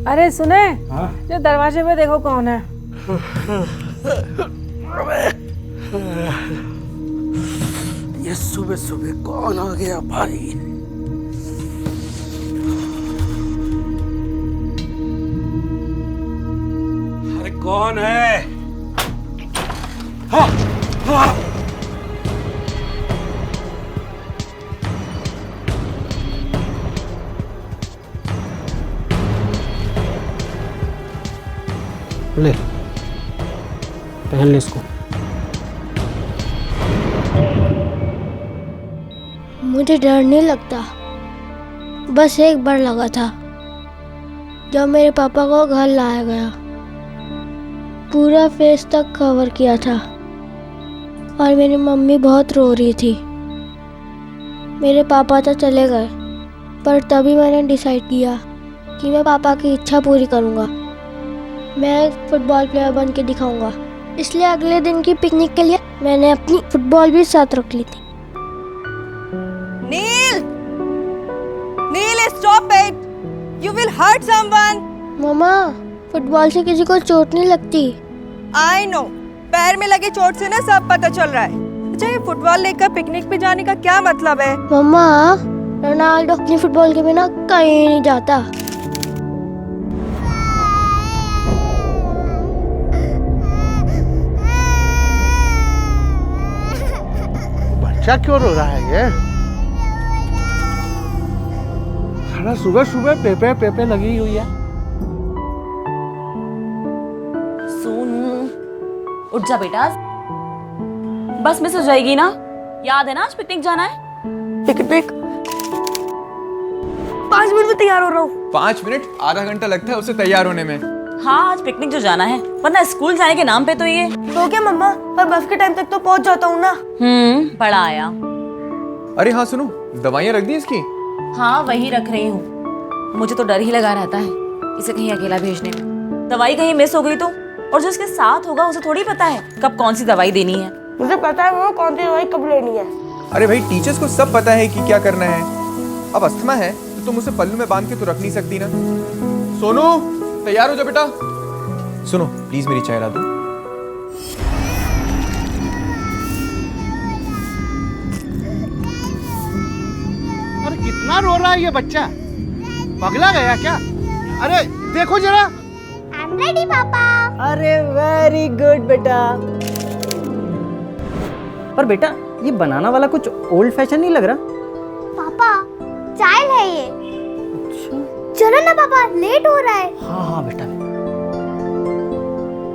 अरे सुने, हाँ? जो दरवाजे पे देखो कौन है। ये सुबह सुबह कौन आ गया भाई? अरे कौन है? हाँ, हाँ। ले पहन ले इसको। मुझे डर नहीं लगता, बस एक बार लगा था जब मेरे पापा को घर लाया गया। पूरा फेस तक कवर किया था और मेरी मम्मी बहुत रो रही थी। मेरे पापा तो चले गए, पर तभी मैंने डिसाइड किया कि मैं पापा की इच्छा पूरी करूँगा। मैं एक फुटबॉल प्लेयर बन के दिखाऊंगा। इसलिए अगले दिन की पिकनिक के लिए मैंने अपनी फुटबॉल भी साथ रख ली थी। Neel, Neel, stop it! You will hurt someone. मम्मा, फुटबॉल से किसी को चोट नहीं लगती। I know. पैर में लगे चोट से ना सब पता चल रहा है। अच्छा, ये फुटबॉल लेकर पिकनिक पे जाने का क्या मतलब है? मम्मा, रोनाल्डो अपनी फुटबॉल के बिना कहीं नहीं जाता। बच्चा क्यों रो रहा है ये? साला सुबह सुबह पेपे पेपे लगी हुई है। सोनू, उठ जा बेटा, बस मिस हो जाएगी ना। याद है ना आज पिकनिक जाना है? पिकनिक? 5 मिनट में तैयार हो रहा हूँ। 5 मिनट? आधा घंटा लगता है उसे तैयार होने में। हाँ, आज पिकनिक जो जाना है, वरना स्कूल जाने के नाम पे तो ये। तो क्या मम्मा, पर बस के टाइम तक तो पहुँच जाता हूँ ना। बड़ा आया। अरे हाँ सुनो, दवाइयाँ रख दी इसकी? हाँ, वही रख रही हूँ। मुझे तो डर ही लगा रहता है इसे कहीं अकेला भेजने में। दवाई कहीं मिस हो गई तो? और जो इसके साथ होगा उसे थोड़ी पता है कब कौन सी दवाई देनी है। मुझे पता है वो कौन सी दवाई कब लेनी है। अरे भाई, टीचर्स को सब पता है कि क्या करना है। अब अस्थमा है तो तुम उसे पल्लू में बांध के तो रख नहीं सकती ना। सोनू, तैयार हो जा बेटा। सुनो प्लीज, मेरी चाय ला दो। अरे कितना रो रहा है ये बच्चा? पगला गया क्या? अरे देखो जरा। I'm ready, पापा। अरे वेरी गुड बेटा। पर बेटा, ये बनाना वाला कुछ ओल्ड फैशन नहीं लग रहा? पापा, चाइल्ड है ये। चलो ना पापा, लेट हो रहा है। हाँ हाँ बेटा।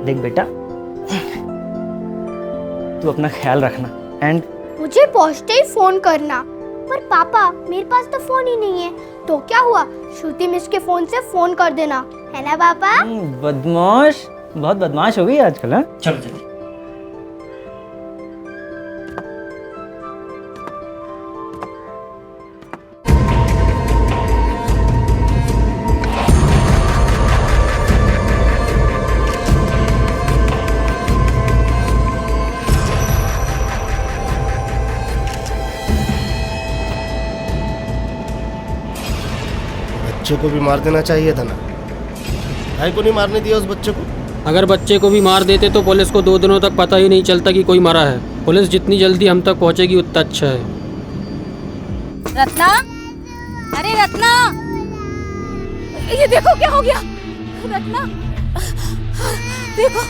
देख बेटा, तू अपना ख्याल रखना एंड मुझे पहुंचते ही फोन करना। पर पापा, मेरे पास तो फोन ही नहीं है। तो क्या हुआ, श्रुति मिस के फोन से फोन कर देना, है ना पापा? बदमाश, बहुत बदमाश हो गई आजकल। हाँ, चलो चलो। बच्चे को भी मार देना चाहिए था ना। भाई को नहीं मारने दिया उस बच्चे को। अगर बच्चे को भी मार देते तो पुलिस को 2 दिनों तक पता ही नहीं चलता कि कोई मरा है। पुलिस जितनी जल्दी हम तक पहुंचेगी उतना अच्छा है। रत्ना, अरे रत्ना, ये देखो क्या हो गया। रत्ना, देखो।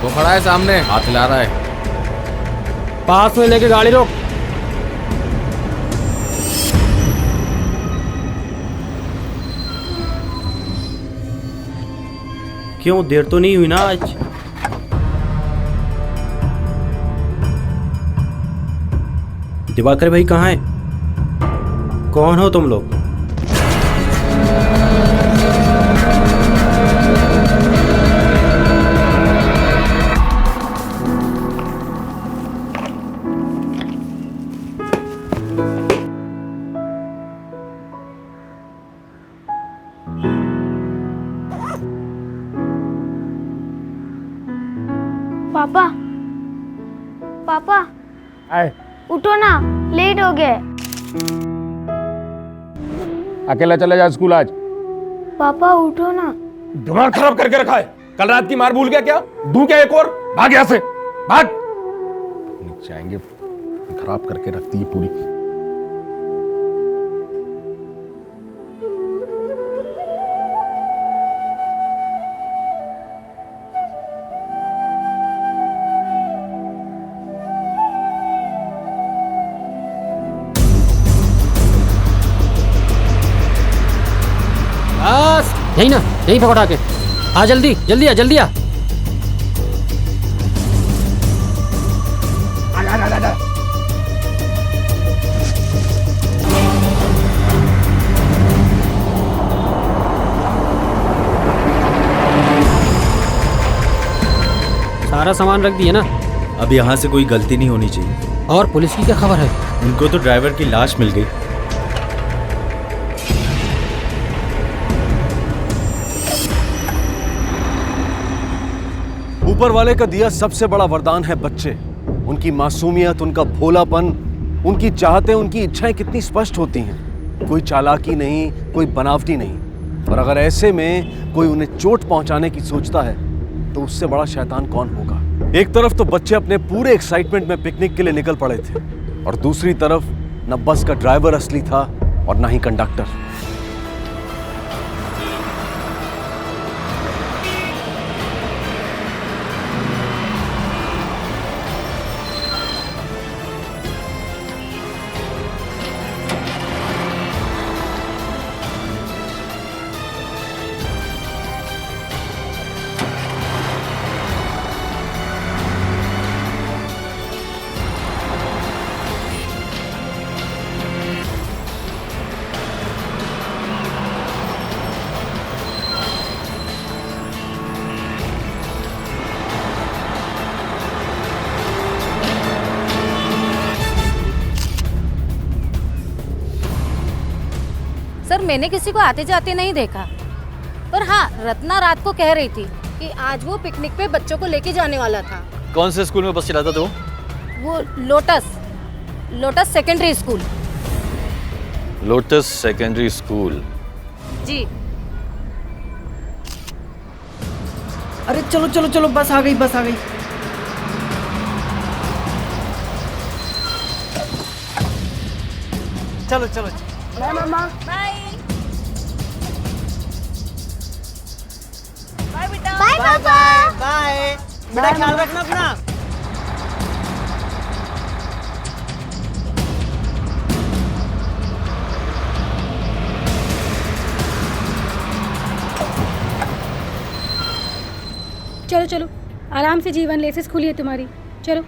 वो खड़ा है सामने, हाथ हिला रहा है। पास में लेके गाड़ी रोक। क्यों, देर तो नहीं हुई ना आज? दिवाकर भाई कहाँ है? कौन हो तुम लोग? पापा, पापा, आए। उठो ना, लेट हो गए। अकेला चला जा स्कूल आज। पापा उठो ना। दिमाग खराब करके रखा है। कल रात की मार भूल गया क्या? दूं क्या एक और? भाग यहाँ से, भाग। जाएंगे, खराब करके रखती है पूरी। बस यही ना, यही पकड़ा के आ, जल्दी जल्दी आ, जल्दी आ। सारा सामान रख दिया ना? अब यहाँ से कोई गलती नहीं होनी चाहिए। और पुलिस की क्या खबर है? उनको तो ड्राइवर की लाश मिल गई। ऊपर वाले का दिया सबसे बड़ा वरदान है बच्चे। उनकी मासूमियत, उनका भोलापन, उनकी चाहतें, उनकी इच्छाएं कितनी स्पष्ट होती हैं। कोई चालाकी नहीं, कोई बनावटी नहीं। और अगर ऐसे में कोई उन्हें चोट पहुंचाने की सोचता है तो उससे बड़ा शैतान कौन होगा। एक तरफ तो बच्चे अपने पूरे एक्साइटमेंट में पिकनिक के लिए निकल पड़े थे और दूसरी तरफ न बस का ड्राइवर असली था और न ही कंडक्टर। सर, मैंने किसी को आते जाते नहीं देखा, पर हाँ, रत्ना रात को कह रही थी कि आज वो पिकनिक पे बच्चों को लेके जाने वाला था। कौन से स्कूल में बस चलाता था वो Lotus Secondary School. Lotus Secondary School. जी। अरे चलो चलो चलो, बस आ गई, बस आ गई। चलो चलो। बाय मामा। बाय बाय बेटा। बाय पापा। बाय बेटा, ख्याल रखना अपना। चलो चलो, आराम से जीवन, लेसेस खुली है तुम्हारी, चलो।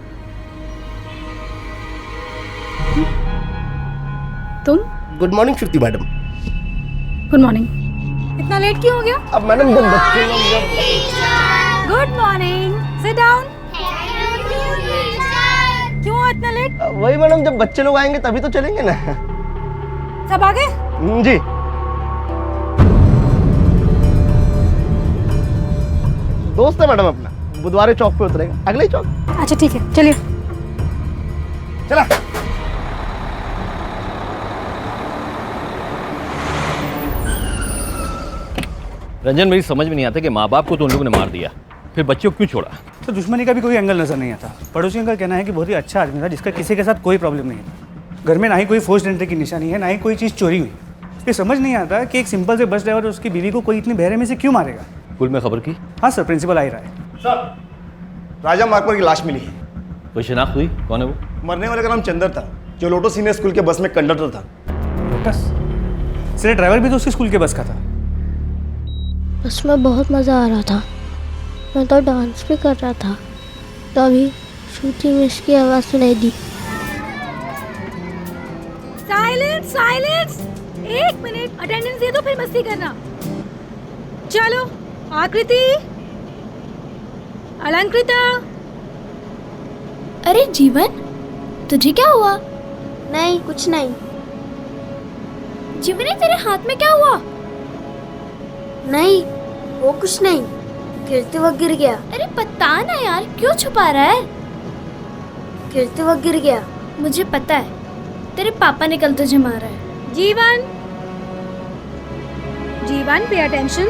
तुम? गुड मॉर्निंग श्रुति मैडम। Good morning. इतना लेट क्यों हो गया? अब मैडम जब बच्चे गुड मॉर्निंग, सिट डाउन। क्यों इतना लेट? वही मैडम, जब बच्चे लोग आएंगे तभी तो चलेंगे ना। सब आ गए? जी। दोस्त है मैडम अपना, बुधवार चौक पे उतरेगा, अगले ही चौक। अच्छा ठीक है, चलिए। चला। रंजन, मेरी समझ में नहीं आता कि माँ बाप को तो उन लोगों ने मार दिया, फिर बच्चों को क्यों छोड़ा? तो दुश्मनी का भी कोई एंगल नजर नहीं आता। पड़ोसियों का कहना है कि बहुत ही अच्छा आदमी था जिसका किसी के साथ कोई प्रॉब्लम नहीं है। घर में ना ही कोई फोर्स्ड एंट्री की निशानी है, ना ही कोई चीज़ चोरी हुई। ये समझ नहीं आता कि एक सिंपल से बस ड्राइवर और उसकी बीवी को कोई इतनी बहरे में से क्यों मारेगा। स्कूल में खबर की? हाँ सर, प्रिंसिपल आ ही रहा है। सर, राजा मार्कवर की लाश मिली है। कोई शिनाख्त हुई? कौन है वो? मरने वाले का नाम चंदर था, जो लोटो सीनियर स्कूल के बस में कंडक्टर था। लोटस? सर, ड्राइवर भी तो उसके स्कूल के बस का था। बस में बहुत मज़ा आ रहा था, मैं तो डांस भी कर रहा था, तभी श्रुति मिस की आवाज़ सुनाई दी। साइलेंस साइलेंस, 1 मिनट अटेंडेंस दे दो, फिर मस्ती करना। चलो, आकृति, अलंकृता। अरे जीवन, तुझे क्या हुआ? नहीं, कुछ नहीं। जीवन, तेरे हाथ में क्या हुआ? नहीं, वो कुछ नहीं, गिरते वक्त गिर गया। अरे पता ना यार, क्यों छुपा रहा है? गिरते वक्त गिर गया। मुझे पता है तेरे पापा ने कल तुझे मारा है। जीवन, जीवन पे अटेंशन।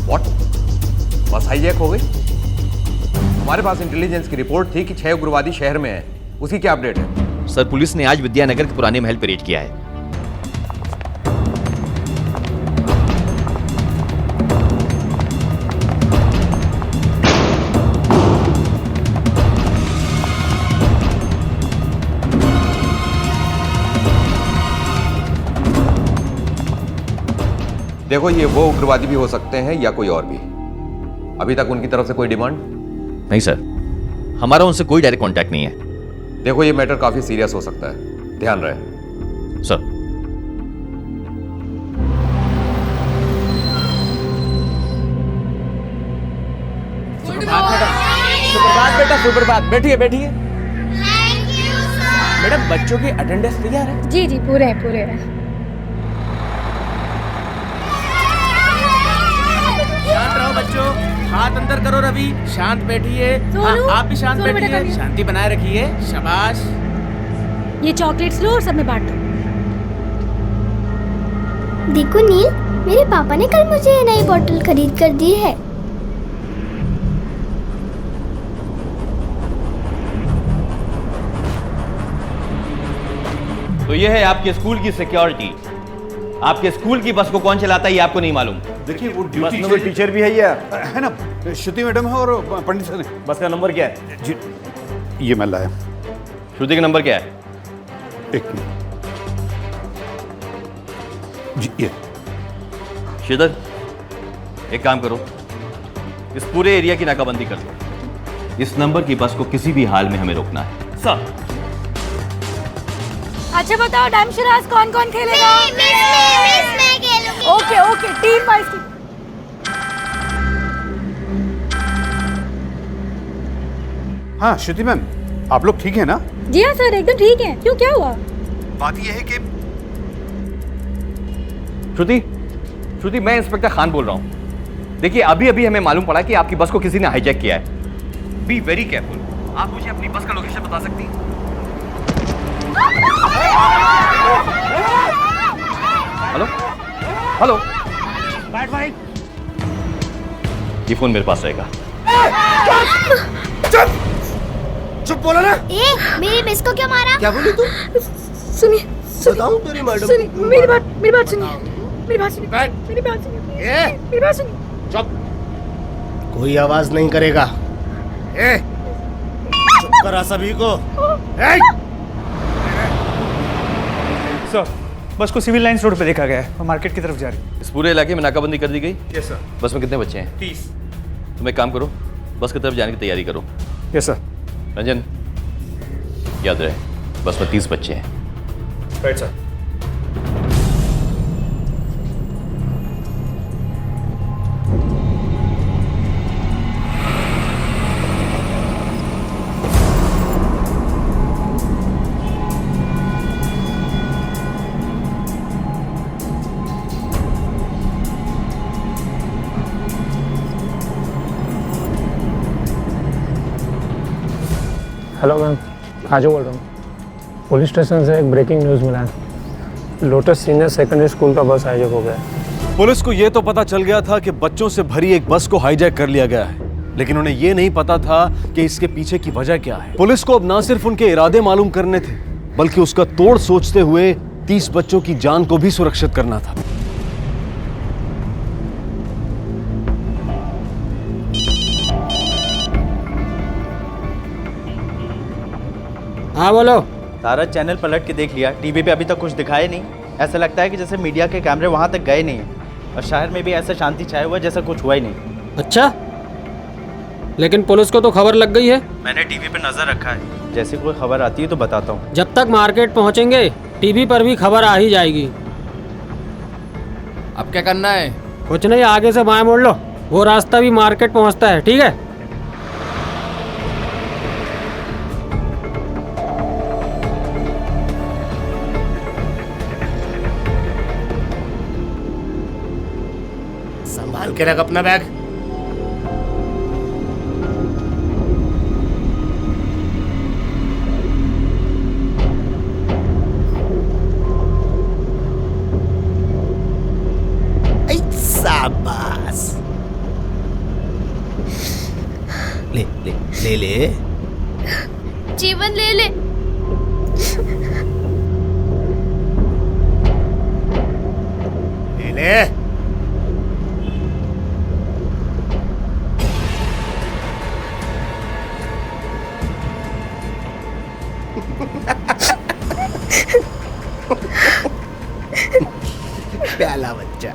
व्हाट? बस हाईजैक हो गई? हमारे पास इंटेलिजेंस की रिपोर्ट थी कि 6 उग्रवादी शहर में है। उसकी क्या अपडेट है? सर, पुलिस ने आज विद्यानगर के पुराने महल पर रेड किया है। देखो, ये वो उग्रवादी भी हो सकते हैं या कोई और भी। अभी तक उनकी तरफ से कोई डिमांड? नहीं सर, हमारा उनसे कोई डायरेक्ट कांटेक्ट नहीं है। देखो, ये मैटर काफी सीरियस हो सकता है, ध्यान रहे। सर, सुप्रभात बेटा, सुप्रभात। बैठिए बैठिए। मैडम, बच्चों की अटेंडेंस तैयार है? जी जी, पूरे हैं पूरे हैं। शांत रहो बच्चों, हाथ अंदर करो। रवि, शांत बैठिए। हाँ, आप भी शांत बैठिए, शांति बनाए रखिए। शाबाश। ये चॉकलेट्स लो और सब में बांट दो। देखो नील, मेरे पापा ने कल मुझे ये नई बोतल खरीद कर दी है। तो ये है आपके स्कूल की सिक्योरिटी। आपके स्कूल की बस को कौन चलाता है ये आपको नहीं मालूम? देखिए, वो ड्यूटी टीचर भी है ये, है ना? श्रुति मैडम है और पंडित सर है। बस का नंबर क्या है? जी, ये मैं लाया। श्रुति का नंबर क्या है? एक मिनट जी, ये। श्रीधर, एक काम करो, इस पूरे एरिया की नाकाबंदी कर दो। इस नंबर की बस को किसी भी हाल में हमें रोकना है। सर। अच्छा बताओ, डैम शराज कौन कौन खेलेगा? मैं खेलूंगी। Okay okay, team wise team. हाँ श्रुति मैम, आप लोग ठीक है ना? जी हाँ सर, एकदम ठीक है। क्यों, क्या हुआ? बात यह है कि श्रुति, मैं इंस्पेक्टर खान बोल रहा हूँ। देखिए, अभी अभी हमें मालूम पड़ा कि आपकी बस को किसी ने हाईजैक किया है। Be very careful. आप मुझे अपनी बस का लोकेशन बता सकती हैं? हेलो हेलो, बैठ भाई। ये फोन मेरे पास रहेगा। चुप बोला ना। मेरी मिस को क्यों मारा? क्या बोली तू? सुनिए, बताऊं तेरी मैडम? सुनिए, मेरी बात सुनिए। मेरी बात सुनिए। मेरी बात सुनिए। मेरी बात सुनिए। चुप। कोई आवाज नहीं करेगा। चुप करा सभी को। सर, बस को सिविल लाइंस रोड पे देखा गया है और मार्केट की तरफ जा रही है। इस पूरे इलाके में नाकाबंदी कर दी गई? Yes sir. बस में कितने बच्चे हैं? 30। तुम एक काम करो, बस की तरफ जाने की तैयारी करो। Yes sir. रंजन, याद रहे, बस में 30 बच्चे हैं। Right sir. हेलो मैम, आजू बोल रहा हूँ। पुलिस स्टेशन से एक ब्रेकिंग न्यूज़ मिला है। लोटस सीनियर सेकेंडरी स्कूल का बस हाईजैक हो गया है। पुलिस को यह तो पता चल गया था कि बच्चों से भरी एक बस को हाईजैक कर लिया गया है, लेकिन उन्हें यह नहीं पता था कि इसके पीछे की वजह क्या है। पुलिस को अब ना सिर्फ उनके इरादे मालूम करने थे, बल्कि उसका तोड़ सोचते हुए 30 बच्चों की जान को भी सुरक्षित करना था। हाँ बोलो। सारा चैनल पलट के देख लिया, टीवी पे अभी तक कुछ दिखाया नहीं। ऐसा लगता है कि जैसे मीडिया के कैमरे वहां तक गए नहीं हैं और शहर में भी ऐसा शांति छाया हुआ जैसा कुछ हुआ ही नहीं। अच्छा, लेकिन पुलिस को तो खबर लग गई है। मैंने टीवी पे नजर रखा है, जैसे कोई खबर आती है तो बताता हूँ। जब तक मार्केट पहुंचेंगे टीवी पर भी खबर आ ही जाएगी। अब क्या करना है? कुछ नहीं, आगे से बाएं मोड़ लो, वो रास्ता भी मार्केट पहुंचता है। ठीक है? संभाल के रख अपना बैग। ले ले। जीवन ले ले। ले ले। प्याला बच्चा।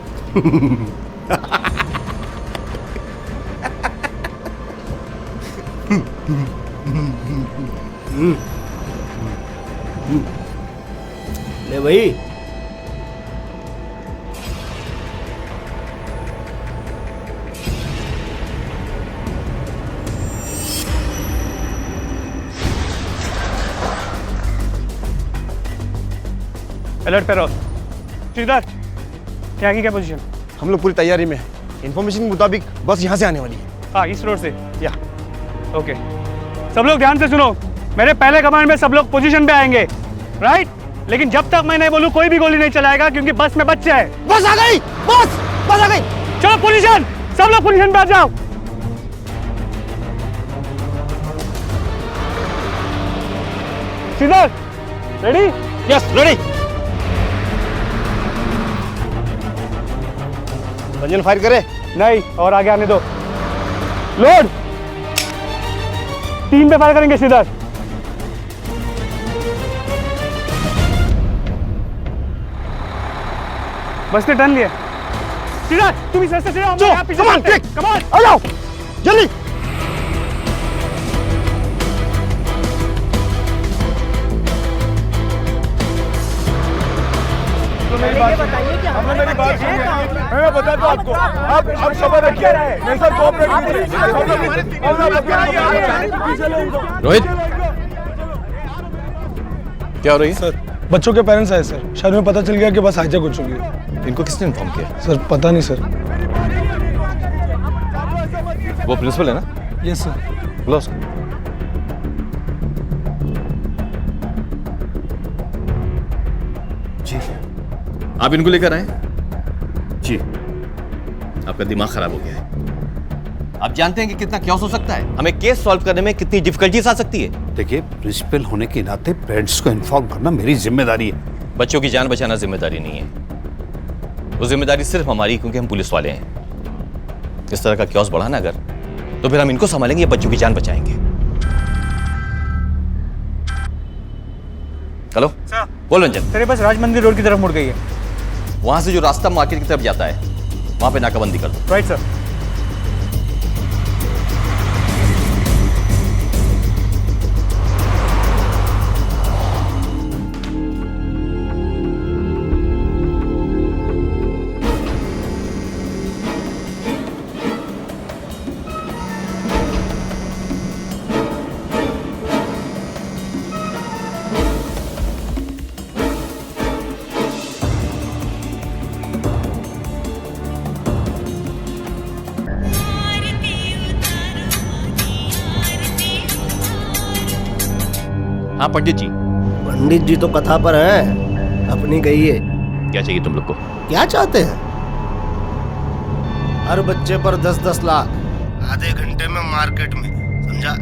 ले भाई। अलर्ट पे रहो। श्रीधर, यहाँ की क्या पोजीशन? हम लोग पूरी तैयारी में हैं। इन्फॉर्मेशन के मुताबिक बस यहाँ से आने वाली है। हाँ, इस रोड से। या ओके, सब लोग ध्यान से सुनो। मेरे पहले कमांड में सब लोग पोजीशन पे आएंगे, राइट? लेकिन जब तक मैं नहीं बोलूं कोई भी गोली नहीं चलाएगा, क्योंकि बस में बच्चे हैं। बस आ गई, बस आ गई। चलो पोजीशन, सब लोग पोजीशन पे आ जाओ। Shridhar, ready? Yes, ready. Ranjan fire करे? नहीं, और आगे आने दो। लोड। 3 पे फायर करेंगे श्रीधर। बस ने टर्न लिया। श्रीधर, तुम इस रास्ते से आओ, मैं यहाँ पीछे चलते हैं। कम ऑन, आ जाओ जल्दी। मेरी बात सुनिए। मैं बता दूं आपको, आप सबर रखिए, मेरे साथ कोऑपरेट कीजिए। रोहित, क्या हो रही है? सर, बच्चों के पेरेंट्स आए सर। शायद में पता चल गया कि बस हाईजैक हो चुकी है। इनको किसने इन्फॉर्म किया? सर पता नहीं सर। वो प्रिंसिपल है ना? Yes sir. बुलाओ उसको। जी, आप इनको लेकर आए? जी, आपका दिमाग खराब हो गया है। आप जानते हैं कि कितना क्या हो सकता है? हमें केस सॉल्व करने में कितनी डिफिकल्टीज आ सकती है। देखिए, प्रिंसिपल होने के नाते पेरेंट्स को इन्फॉर्म करना मेरी जिम्मेदारी है। बच्चों की जान बचाना जिम्मेदारी नहीं है, वो जिम्मेदारी सिर्फ हमारी, क्योंकि हम पुलिस वाले हैं। इस तरह का क्योस बढ़ा ना अगर, तो फिर हम इनको संभालेंगे या बच्चों की जान बचाएंगे? हेलो बोल रंजन। तेरे पास राज मंदिर रोड की तरफ मुड़ गई है। वहां से जो रास्ता मार्केट की तरफ जाता है, वहां पे नाकाबंदी कर दो। Right sir. हाँ पंडित जी। पंडित जी तो कथा पर हैं, अपनी गई है। क्या चाहिए तुम लोग को? क्या चाहते हैं? हर बच्चे पर 10-10 लाख, आधे घंटे में मार्केट में, समझा?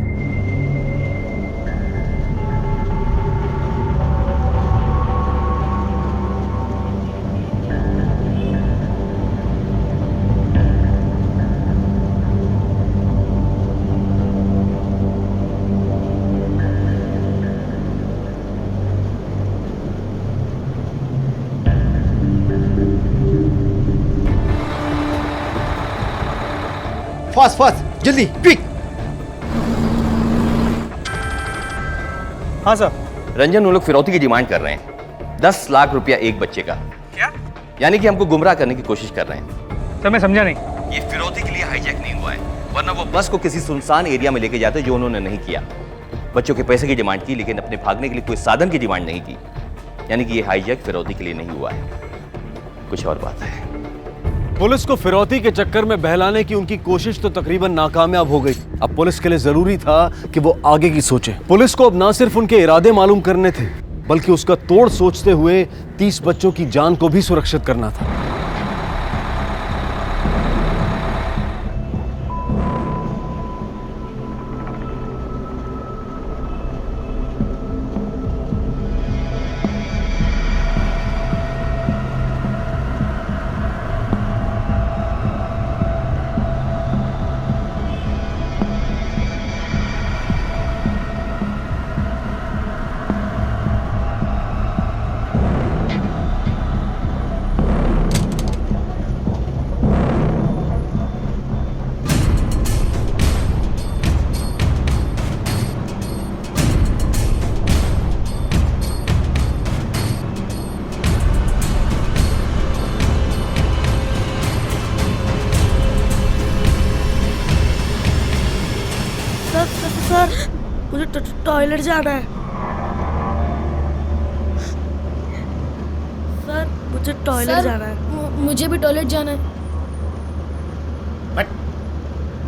फास्ट फास्ट, जल्दी, क्विक। हाँ सर। रंजन, वो लोग फिरौती की डिमांड कर रहे हैं, 10 लाख रुपया एक बच्चे का। क्या? यानी कि हमको गुमराह करने की कोशिश कर रहे हैं। सर मैं समझा नहीं। ये फिरौती के लिए हाईजैक नहीं हुआ है, वरना वो बस को किसी सुनसान एरिया में लेके जाते, जो उन्होंने नहीं किया। बच्चों के पैसे की डिमांड की, लेकिन अपने भागने के लिए कोई साधन की डिमांड नहीं की। यानी कि ये हाईजैक फिरौती के लिए नहीं हुआ है, कुछ और बात है। पुलिस को फिरौती के चक्कर में बहलाने की उनकी कोशिश तो तकरीबन नाकामयाब हो गई। अब पुलिस के लिए जरूरी था कि वो आगे की सोचे। पुलिस को अब ना सिर्फ उनके इरादे मालूम करने थे, बल्कि उसका तोड़ सोचते हुए 30 बच्चों की जान को भी सुरक्षित करना था। मुझे टॉयलेट जाना है। सर मुझे टॉयलेट जाना है। मुझे भी टॉयलेट जाना है।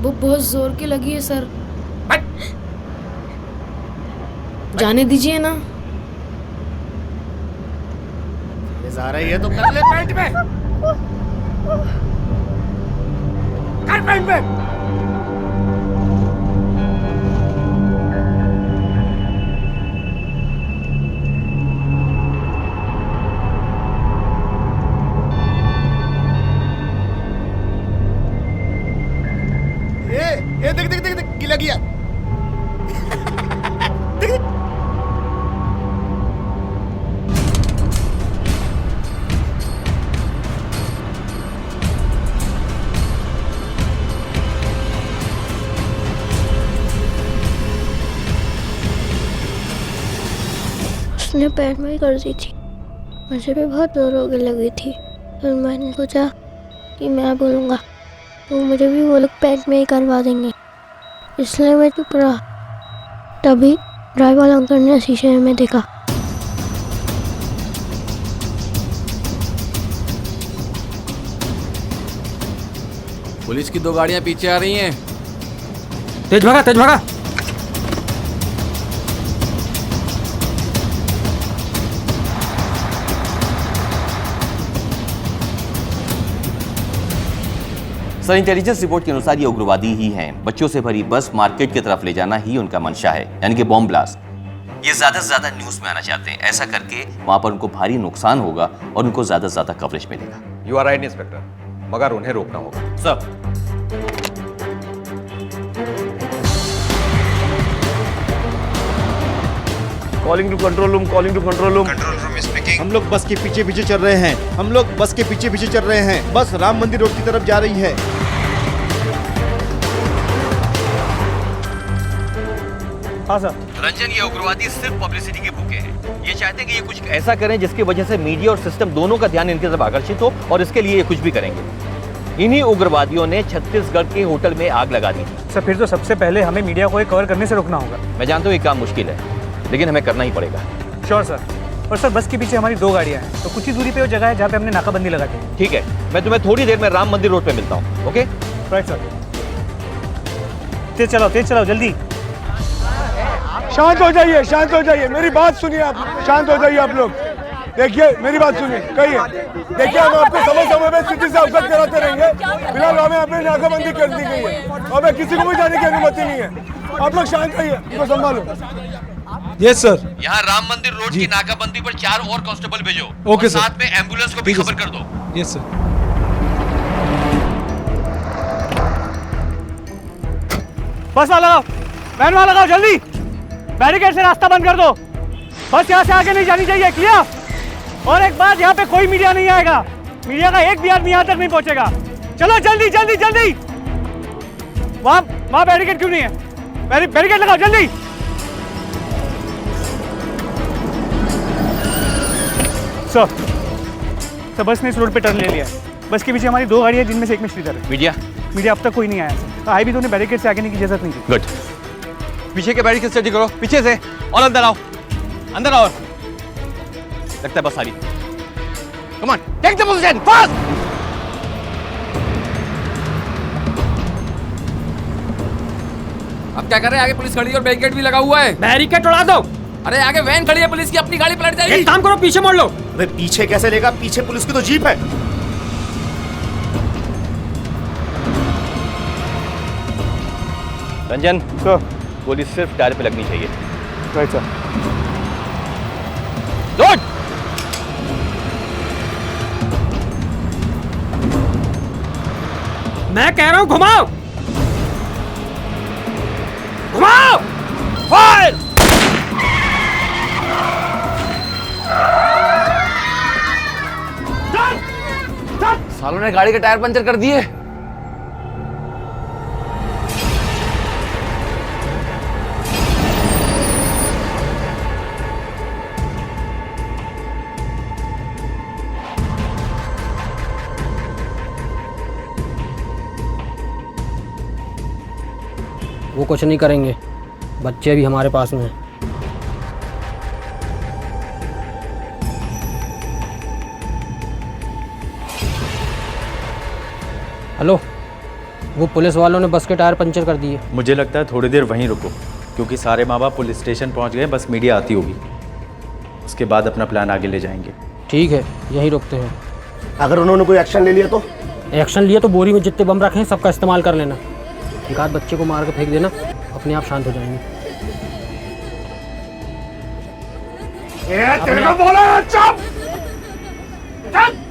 वो बहुत जोर की लगी है सर। जाने दीजिए ना। ये जा रही है तो कर ले पैंट में। कर पैंट में। ये देख देख देख देख गिला गया। देख देख। उसने पैर में ही कर दी थी। मुझे भी बहुत जोर होने लगी थी। फिर मैंने सोचा कि मैं बोलूँगा तो मुझे भी वो लोग पैंट में ही करवा देंगे, इसलिए मैं चुप रहा। तभी ड्राइवर वाला अंकल ने शीशे में देखा। पुलिस की 2 गाड़ियां पीछे आ रही हैं। तेज भागा, तेज भागा। सर, इंटेलिजेंस रिपोर्ट के अनुसार ये उग्रवादी ही हैं। बच्चों से भरी बस मार्केट की तरफ ले जाना ही उनका मंशा है, यानी कि बॉम्ब ब्लास्ट। ये ज्यादा से ज्यादा न्यूज में आना चाहते हैं। ऐसा करके वहां पर उनको भारी नुकसान होगा और उनको ज्यादा से ज्यादा कवरेज मिलेगा। यू आर राइट इंस्पेक्टर, मगर उन्हें रोकना होगा। Sir, calling to control room, calling to control room. Control room speaking. हम लोग बस के पीछे पीछे चल रहे हैं। हम लोग बस के पीछे पीछे चल रहे हैं। बस राम मंदिर रोड की तरफ जा रही है। हाँ सर। रंजन, ये उग्रवादी सिर्फ पब्लिसिटी के भूखे हैं। ये चाहते हैं कि ये कुछ ऐसा करें जिसकी वजह से मीडिया और सिस्टम दोनों का ध्यान इनकी तरफ आकर्षित हो, और इसके लिए ये कुछ भी करेंगे। इन्हीं उग्रवादियों ने छत्तीसगढ़ के होटल में आग लगा दी थी। सर, फिर तो सबसे पहले हमें मीडिया को कवर करने से रोकना होगा। मैं जानता हूँ ये काम मुश्किल है, लेकिन हमें करना ही पड़ेगा। Sure sir. और सर, बस के पीछे हमारी 2 गाड़ियाँ हैं, तो कुछ ही दूरी पे वो जगह है जहाँ पे हमने नाकाबंदी लगा दी है। ठीक है, मैं तुम्हें थोड़ी देर में राम मंदिर रोड पे मिलता हूँ। Okay, right sir. तेज चलाओ जल्दी। शांत हो जाइए, शांत हो जाइए। मेरी बात सुनिए आप, शांत हो जाइए आप लोग। देखिए, मेरी बात सुनिए, कहिए। देखिए, हम आपको समय समय में स्थिति से अवगत कराते रहेंगे। फिलहाल हमें अपनी नाकाबंदी कर दी गई है। हमें किसी को भी जाने की अनुमति नहीं है। आप लोग शांत रहिए, इनको संभालो। Yes sir. यहाँ राम मंदिर रोड की नाकाबंदी पर 4 और कांस्टेबल भेजो। Okay sir. साथ में एम्बुलेंस को भी खबर कर दो। Yes sir. बस वाला लगाओ, वैन वाला लगाओ, जल्दी। बैरिकेड से रास्ता बंद कर दो। बस यहाँ से आगे नहीं जानी चाहिए। क्लियर? और एक बात, यहाँ पे कोई मीडिया नहीं आएगा। मीडिया का एक भी आदमी यहाँ तक नहीं पहुँचेगा। चलो जल्दी जल्दी जल्दी। वहाँ बैरिकेड क्यों नहीं है? बैरिकेड लगाओ जल्दी। सर, बस ने इस रोड पे टर्न ले लिया है। बस के पीछे हमारी 2 गाड़ियाँ, जिनमें से एक में श्रीधर है। मीडिया अब तक कोई नहीं आया सर। आए भी तो उन्हें बैरिकेड से आगे नहीं की इजाजत नहीं थी। गुड। पीछे के बैरिकेड स्टडी करो, पीछे से। और अंदर आओ, अंदर आओ। लगता है बस आ रही। Come on, take the position fast. अब क्या कर रहे हैं? आगे पुलिस खड़ी है और बैरिकेड भी लगा हुआ है। बैरिकेड उड़ा दो। अरे आगे वैन खड़ी है पुलिस की, अपनी गाड़ी पलट जाएगी। एक काम करो, पीछे मोड़ लो। अबे पीछे कैसे लेगा? पीछे पुलिस की तो जीप है। रंजन सर, गोली सिर्फ टायर पे लगनी चाहिए। Right sir. लोड। मैं कह रहा हूं घुमाओ, घुमाओ। फायर। सालों ने गाड़ी के टायर पंचर कर दिए। वो कुछ नहीं करेंगे। बच्चे अभी हमारे पास में हैं। हेलो, वो पुलिस वालों ने बस के टायर पंचर कर दिए। मुझे लगता है थोड़ी देर वहीं रुको, क्योंकि सारे माँ बाप पुलिस स्टेशन पहुँच गए, बस मीडिया आती होगी, उसके बाद अपना प्लान आगे ले जाएंगे। ठीक है, यहीं रुकते हैं। अगर उन्होंने कोई एक्शन ले लिया तो? एक्शन लिया तो बोरी में जितने बम रखे हैं सबका इस्तेमाल कर लेना। एक आध बच्चे को मार के फेंक देना, अपने आप शांत हो जाएंगे। तेरे को बोला चुप! चुप!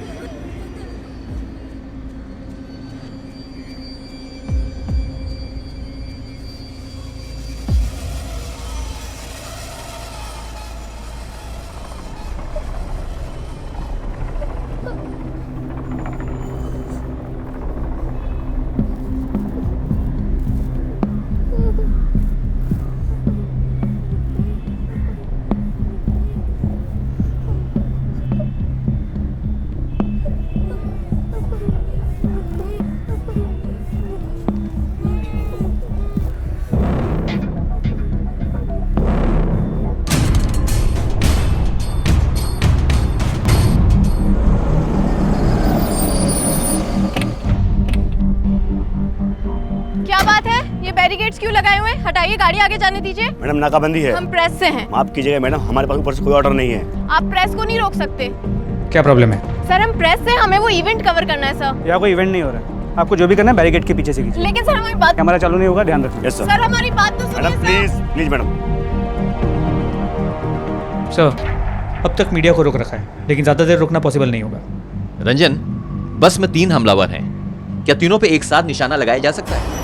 क्या बात है? ये बैरिकेड्स क्यों लगाए हुए हैं? हटाइए, गाड़ी आगे जाने दीजिए। मैडम नाकाबंदी है। हम प्रेस से हैं। माफ कीजिएगा मैडम, हमारे पास ऊपर से कोई ऑर्डर नहीं है। आप प्रेस को नहीं रोक सकते। क्या प्रॉब्लम है? सर हम प्रेस से, हमें वो इवेंट कवर करना है सर। यहाँ कोई इवेंट नहीं हो रहा है, आपको जो भी करना है बैरिकेड के पीछे से कीजिए। लेकिन सर हमारी बात, कैमरा चालू नहीं होगा, ध्यान रखिए। यस सर हमारी बात तो सुनिए। Please please madam. सर अब तक मीडिया को रोक रखा है, लेकिन ज़्यादा देर रुकना पॉसिबल नहीं होगा। रंजन, बस में 3 हमलावर हैं, क्या तीनों पे एक साथ निशाना लगाया जा सकता है?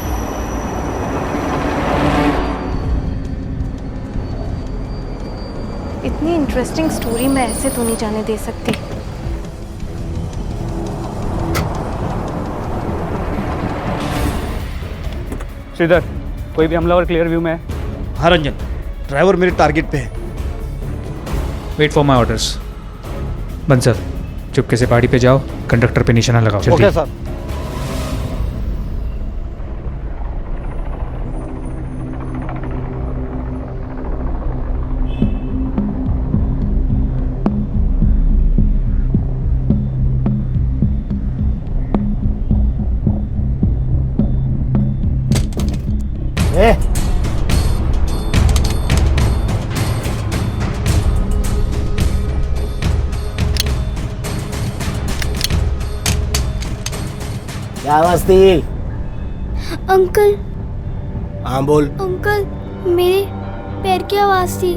इतनी इंटरेस्टिंग स्टोरी मैं ऐसे तो नहीं जाने दे सकती। श्रीधर, कोई भी हमलावर क्लियर व्यू में है? हाँ रंजन, ड्राइवर मेरे टारगेट पे है। Wait for my orders. बंसर, चुपके से पहाड़ी पे जाओ, कंडक्टर पे निशाना लगाओ। Okay sir. क्या आवाज थी? अंकल। हाँ बोल। अंकल, मेरे पैर की आवाज थी।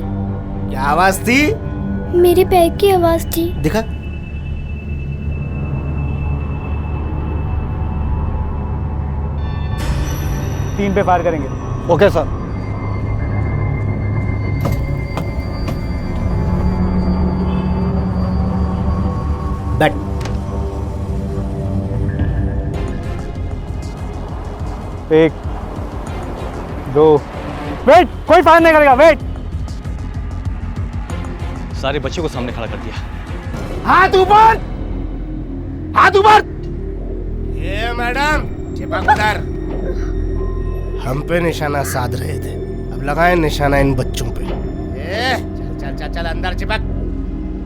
क्या आवाज थी? मेरे पैर की आवाज थी। दिखा। तीन पे फायर करेंगे। Okay sir. बैठ। एक, दो, वेट, कोई फायर नहीं करेगा, वेट। सारे बच्चों को सामने खड़ा कर दिया। हाथ ऊपर, हाथ ऊपर। ये मैडम चिपक उधर। हम पे निशाना साध रहे थे, अब लगाए निशाना इन बच्चों पे। चल चल चल चल अंदर चिपक,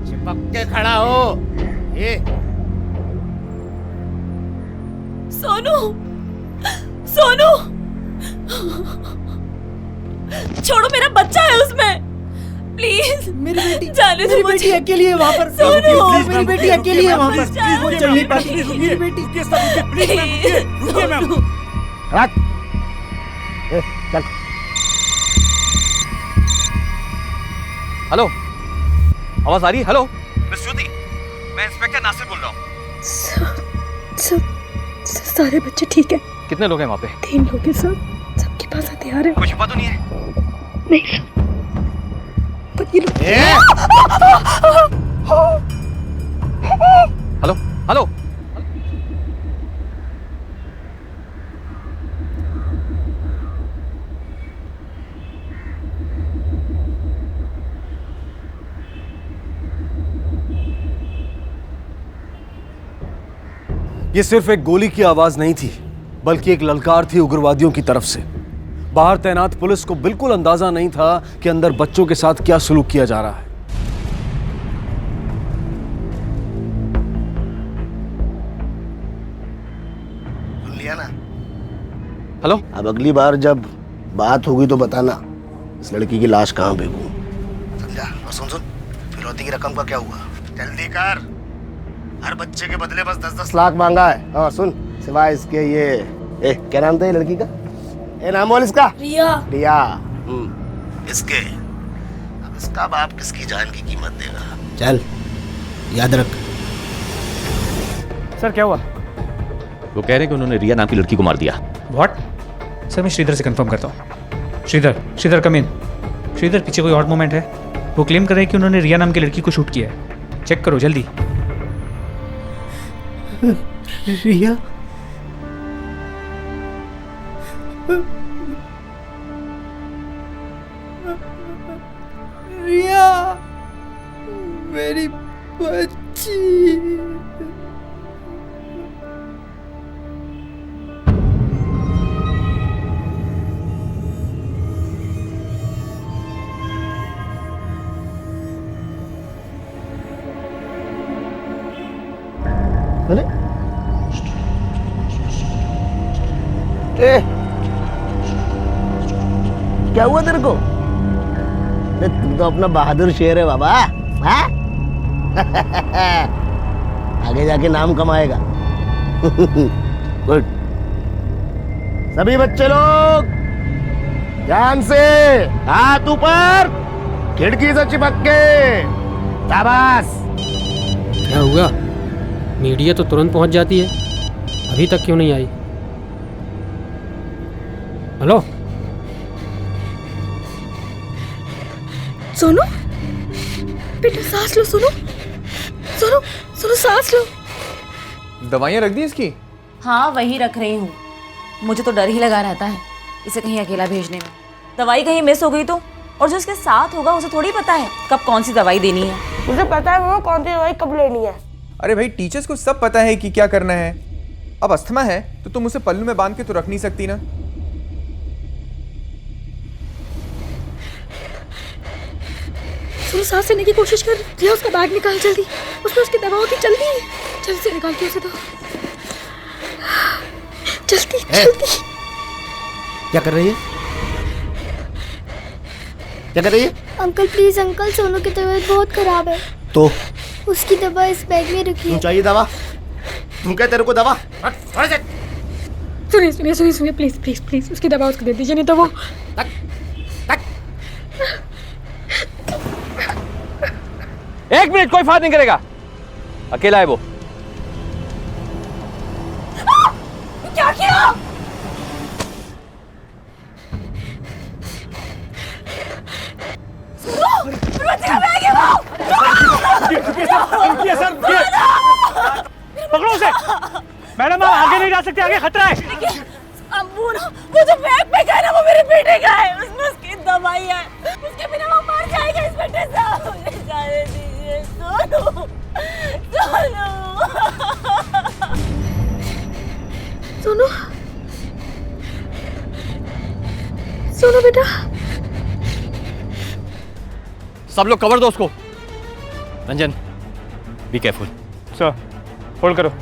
चिपक के खड़ा हो। ये सोनू, सोनू, छोड़ो, मेरा बच्चा है उसमें, प्लीज। मेरी बेटी, जाने दो मेरी मुझे। बेटी अकेली है वहाँ पर। सोनू, मेरी बेटी अकेली है वहाँ पर। वो चल नहीं पाती। मेरी बेटी। रुकिए मैम। चल। हेलो, आवाज आ रही है? हेलो मिस ज्योति, मैं इंस्पेक्टर नासिर बोल रहा हूँ। सारे बच्चे ठीक है? कितने लोग हैं वहाँ पे? 3 लोग हैं सर, सबके पास हथियार है। कोई छुपा तो नहीं है? नहीं, पर ये लोग। हेलो हेलो, ये सिर्फ एक गोली की आवाज नहीं थी, बल्कि एक ललकार थी उग्रवादियों की तरफ से। बाहर तैनात पुलिस को बिल्कुल अंदाजा नहीं था कि अंदर बच्चों के साथ क्या सलूक किया जा रहा है। लिया ना? हेलो। अब अगली बार जब बात होगी तो बताना इस लड़की की लाश कहाँ फेंकूं। समझा? और सुन फिरौती की रकम का क्या हुआ? जल्दी कर। हर बच्चे के बदले बस 10-10 लाख मांगा है। और सुन, सिवाय इसके ये क्या नाम था ये लड़की का? नाम बोल इसका। रिया। इसके अब इसका बाप किसकी जान की कीमत देगा? चल याद रख। सर क्या हुआ? वो कह रहे हैं कि उन्होंने रिया नाम की लड़की को मार दिया। व्हाट? सर मैं श्रीधर से कंफर्म करता हूँ। श्रीधर कम इन। श्रीधर पीछे कोई और मोमेंट है? वो क्लेम कर रहे हैं कि उन्होंने रिया नाम की लड़की को शूट किया है। चेक करो जल्दी। रिया? रिया मेरी बच्ची। अरे क्या हुआ तेरे को? तू तो अपना बहादुर शेर है बाबा। हाँ? आगे जाके नाम कमाएगा। गुड। सभी बच्चे लोग ध्यान से, हाथ ऊपर, खिड़की से चिपक के। शाबाश। क्या हुआ? मीडिया तो तुरंत पहुंच जाती है, अभी तक क्यों नहीं आई? हेलो सोनू, बेटा सांस लो। सोनू सांस लो। दवाइयाँ रख दी इसकी? हाँ वही रख रही हूँ। मुझे तो डर ही लगा रहता है इसे कहीं अकेला भेजने में। दवाई कहीं मिस हो गई तो, और जो इसके साथ होगा उसे थोड़ी पता है कब कौन सी दवाई देनी है। मुझे पता है वो कौन सी दवाई कब लेनी है। अरे भाई टीचर्स को सब पता है कि क्या करना है। अब अस्थमा है तो तुम उसे पल्लू में बांध के तो रख नहीं सकती ना। सोनू सांस लेने की कोशिश कर। रिया उसका बैग निकाल जल्दी, उसमें उसकी दवाओं की जल्दी से निकाल के उसे दो। जल्दी। क्या कर रही है? क्या कर रही है? अंकल प्लीज अंकल, सोनू की तबीयत बहुत खराब है। तो उसकी दवा इस बैग में रखी है। चाहिए दवा? तुम क्या तेरे को दवा? सुनिए प्लीज उसकी दवा उसको दे दीजिए, नहीं तो वो एक मिनट, कोई बात नहीं करेगा, अकेला है वो। क्या किया? पकड़ो उसे। मैडम आप आगे नहीं जा सकते, आगे खतरा है। वो जो बैग पे गया ना वो मेरे बेटे का है, उसमें उसकी दवाई है, उसके बिना वो मर जाएगा। इंस्पेक्टर साहब मुझे जाने दीजिए। सोनू बेटा। सब लोग कवर दो उसको। Ranjan B careful. Sir hold करो।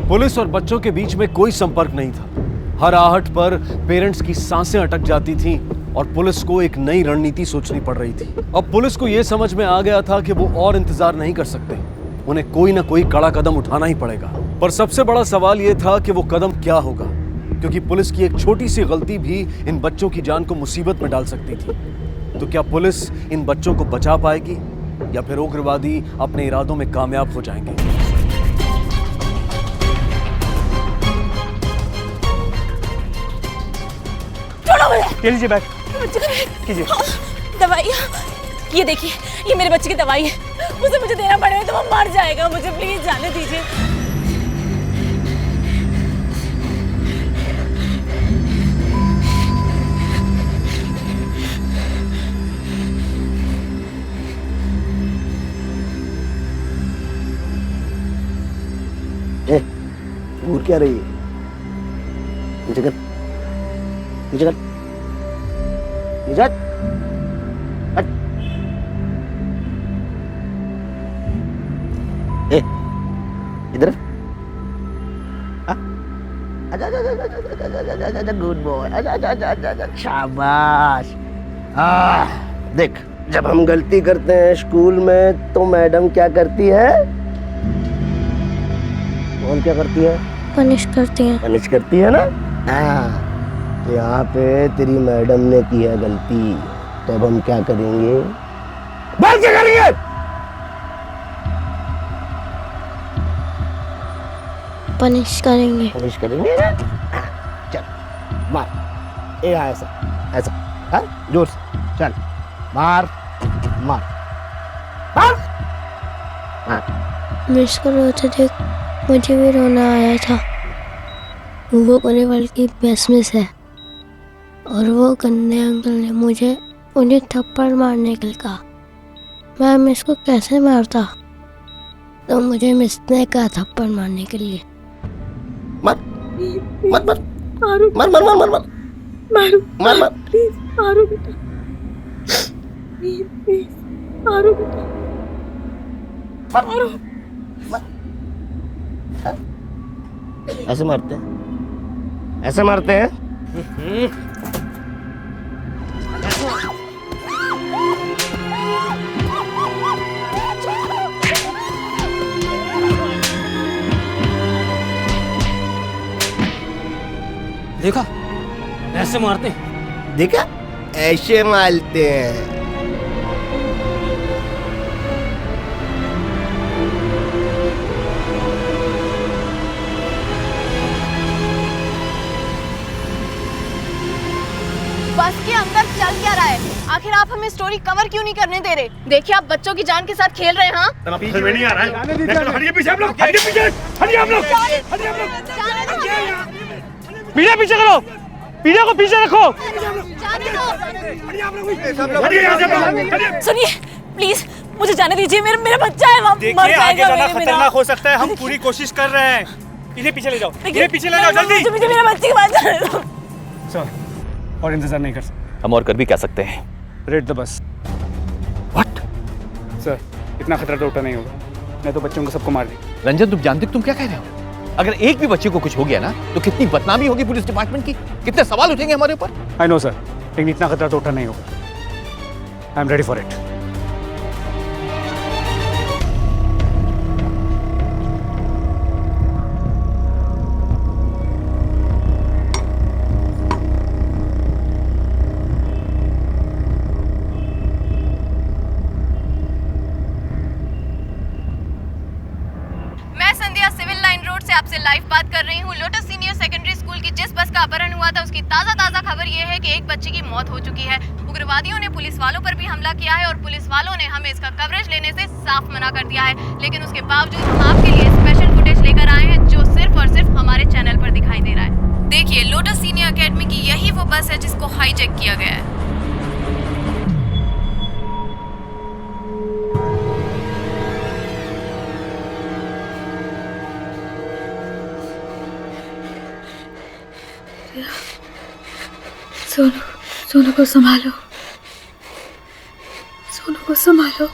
पुलिस और बच्चों के बीच में कोई संपर्क नहीं था। हर आहट पर पेरेंट्स की सांसें अटक जाती थीं और पुलिस को एक नई रणनीति सोचनी पड़ रही थी। अब पुलिस को यह समझ में आ गया था कि वो और इंतजार नहीं कर सकते, उन्हें कोई ना कोई कड़ा कदम उठाना ही पड़ेगा। पर सबसे बड़ा सवाल यह था कि वो कदम क्या होगा, क्योंकि पुलिस की एक छोटी सी गलती भी इन बच्चों की जान को मुसीबत में डाल सकती थी। तो क्या पुलिस इन बच्चों को बचा पाएगी या फिर उग्रवादी अपने इरादों में कामयाब हो जाएंगे? ये लीजिए बैग कीजिए। दवाइयाँ, ये देखिए, ये मेरे बच्चे की दवाई है, उसे मुझे देना पड़ेगा तो वो मर जाएगा, मुझे प्लीज जाने दीजिए। घूर क्या रही है? नीचे कर, नीचे कर, नीचे हट। इधर गुड बॉय, शाबाश। देख, जब हम गलती करते हैं स्कूल में तो मैडम क्या करती है? कौन क्या करती है? पनिश करती है। पनिश करती है ना? हाँ, यहाँ पे तेरी मैडम ने की है गलती, तो अब हम क्या करेंगे? बोल क्या करेंगे? पनिश करेंगे। पनिश करेंगे ना? चल मार, ये ऐसा ऐसा, हाँ जोर से चल, मार मार मार। मैं इसको रोते देख मुझे भी रोना आया था। वो प्रिंसिपल की बेस्ट मिस है और वो गंदे अंकल ने मुझे उन्हें थप्पड़ मारने के लिए कहा। मैं मिस को कैसे मारता, तो मुझे मिस ने कहा थप्पड़ मारने के लिए। मत मत मत मारो, मर मर मर मर मर मारो, मर मर प्लीज मारो बेटा, प्लीज प्लीज मारो बेटा, मारो। ऐसे मारते हैं, ऐसे मारते हैं। देखा, ऐसे मारते हैं। देखा, ऐसे मारते हैं। बस के अंदर चल क्या रहा है? आखिर आप हमें स्टोरी कवर क्यों नहीं करने दे रहे? देखिए, आप बच्चों की जान के साथ खेल रहे हैं। हाँ, पीछे नहीं आ रहा है। हटिए पीछे आप लोग, हटिए पीछे, हटिए आप लोग, हटिए आप लोग, पीछे पीछे करो, पीछे को पीछे रखो। सुनिए प्लीज, मुझे जाने दीजिए, मेरा बच्चा है, वहाँ मर देखिए, आगे जाएगा जाना मेरे बिना। खतरनाक हो सकता है, हम पूरी कोशिश कर रहे हैं। इन्हें पीछे ले जाओ, इन्हें पीछे ले जाओ जल्दी। मुझे मेरे बच्चे के पास जाने दो। सर, और इंतजार नहीं कर सकते। हम और कर भी क्या सकते हैं? Read the bus. What? Sir, इतना खतरा तो उठा नहीं होगा, मैं तो बच्चों को सबको मार दी। रंजन, तुम जानते हो तुम क्या कह रहे हो? अगर एक भी बच्चे को कुछ हो गया ना, तो कितनी बदनामी होगी पुलिस डिपार्टमेंट की, कितने सवाल उठेंगे हमारे ऊपर। आई नो सर, लेकिन इतना खतरा तो उठा नहीं होगा। I am ready for it. आपसे लाइव बात कर रही हूँ। लोटस सीनियर सेकेंडरी स्कूल की जिस बस का अपहरण हुआ था, उसकी ताजा खबर ये है कि एक बच्चे की मौत हो चुकी है। उग्रवादियों ने पुलिस वालों पर भी हमला किया है और पुलिस वालों ने हमें इसका कवरेज लेने से साफ मना कर दिया है। लेकिन उसके बावजूद हम आपके लिए स्पेशल फुटेज लेकर आए हैं, जो सिर्फ और सिर्फ हमारे चैनल पर दिखाई दे रहा है। देखिए, लोटस सीनियर अकेडमी की यही वो बस है जिसको हाईजैक किया गया है। सोनू को संभालो, सोनू को संभालो।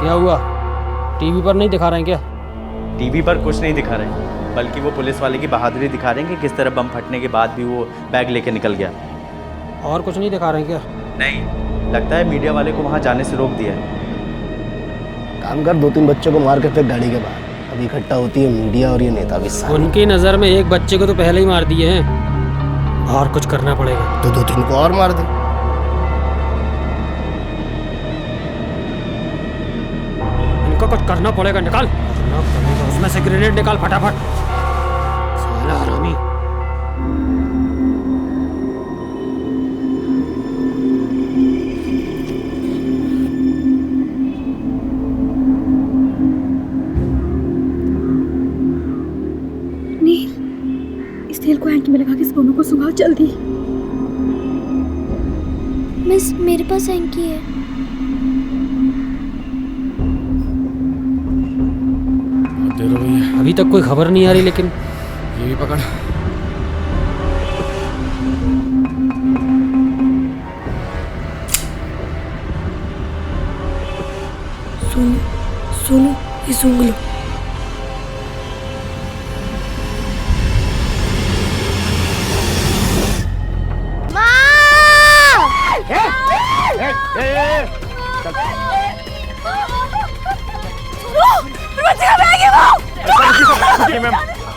क्या हुआ? टीवी पर नहीं दिखा रहे हैं क्या? टीवी पर कुछ नहीं दिखा रहे, बल्कि वो पुलिस वाले की बहादुरी दिखा रहे हैं कि किस तरह बम फटने के बाद भी वो बैग लेके निकल गया। और कुछ नहीं दिखा रहे हैं क्या? नहीं, लगता है मीडिया वाले को वहाँ जाने से रोक दिया है। काम कर, 2-3 बच्चों को मार के फेंक गाड़ी के बाहर। अब इकट्ठा होती है मीडिया और ये नेता भी साथ। उनकी नज़र में एक बच्चे को तो पहले ही मार दिए हैं, और कुछ करना पड़ेगा। तो 2-3 को और मार दे। इनको में कुछ करना पड़ेगा। निकाल उसमें से ग्रेनेड निकाल फटाफट। साला हरामी। नील, इस तेल को हैंकी में लगा के सोनू को सुंघाओ जल्दी। मिस, मेरे पास हैंकी है। अभी तक कोई खबर नहीं आ रही, लेकिन ये भी पकड़। सोनू, सोनू, ये सूंघ लो।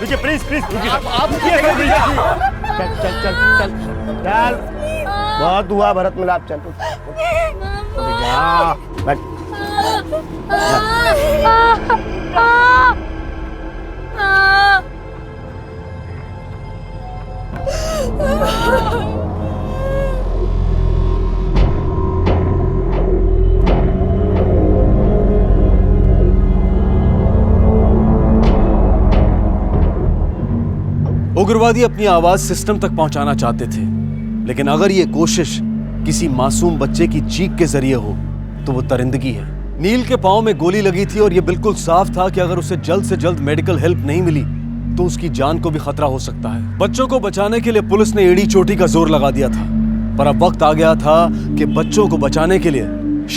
रुकिए प्लीज प्लीज रुकिए। चल चल चल चल चल। बहुत हुआ भरत मिलाप। चल जा बैठ। उग्रवादी अपनी आवाज सिस्टम तक पहुंचाना चाहते थे, लेकिन अगर ये कोशिश किसी मासूम बच्चे की चीख के जरिए हो तो वो दरिंदगी है। नील के पांव में गोली लगी थी और ये बिल्कुल साफ था कि अगर उसे जल्द से जल्द मेडिकल हेल्प नहीं मिली तो उसकी जान को भी खतरा हो सकता है। बच्चों को बचाने के लिए पुलिस ने एड़ी चोटी का जोर लगा दिया था, पर अब वक्त आ गया था कि बच्चों को बचाने के लिए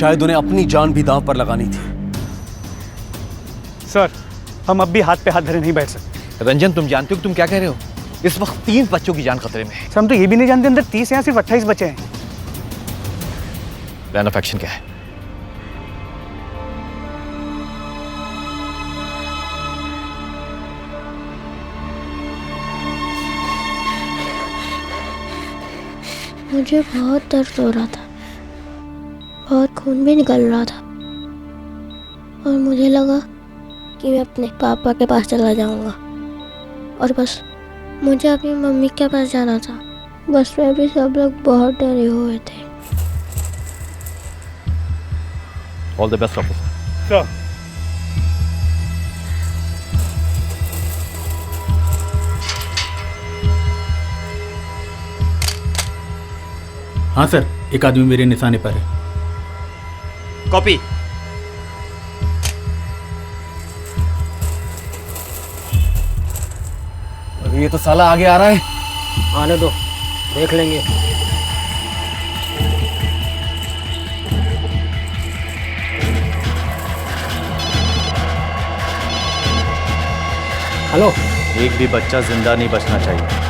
शायद उन्हें अपनी जान भी दांव पर लगानी थी। सर, हम अब भी हाथ पे हाथ धरे नहीं बैठ सकते। रंजन, तुम जानते हो कि तुम क्या कह रहे हो? इस वक्त 3 बच्चों की जान खतरे में है। सर, हम तो ये भी नहीं जानते अंदर 30 या सिर्फ 28 बचे हैं। प्लान ऑफ एक्शन क्या है? मुझे बहुत दर्द हो रहा था, बहुत खून भी निकल रहा था और मुझे लगा कि मैं अपने पापा के पास चला जाऊंगा और बस मुझे अपनी मम्मी के पास जाना था। बस में भी सब लोग बहुत डरे हुए थे। All the best officer. Sir, हाँ सर, एक आदमी मेरे निशाने पर है। कॉपी। ये तो साला आगे आ रहा है। आने दो, देख लेंगे। हेलो। एक भी बच्चा जिंदा नहीं बचना चाहिए।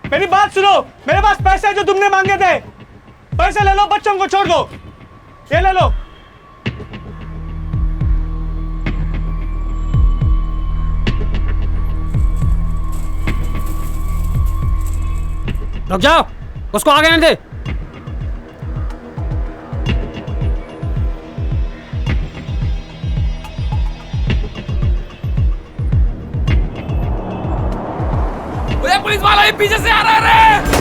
मेरी बात सुनो, मेरे पास पैसे हैं जो तुमने मांगे थे। पैसे ले लो, बच्चों को छोड़ दो। ये ले लो। रुक जाओ, उसको आगे नहीं दे। पुलिस वाला ही पीछे से आ रहा है।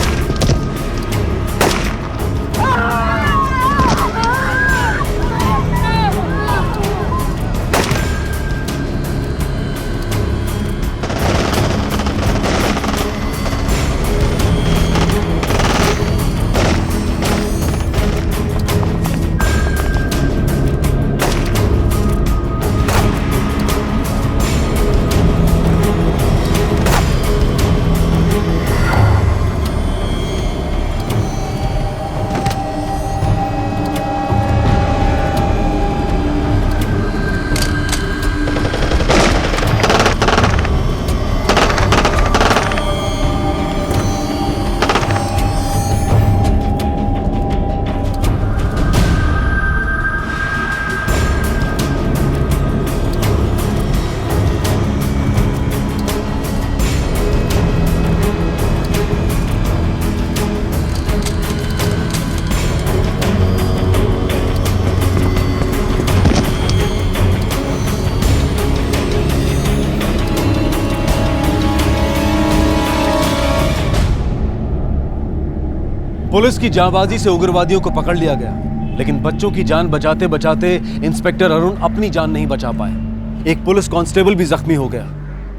पुलिस की जांबाजी से उग्रवादियों को पकड़ लिया गया, लेकिन बच्चों की जान बचाते बचाते इंस्पेक्टर अरुण अपनी जान नहीं बचा पाए। एक पुलिस कांस्टेबल भी जख्मी हो गया।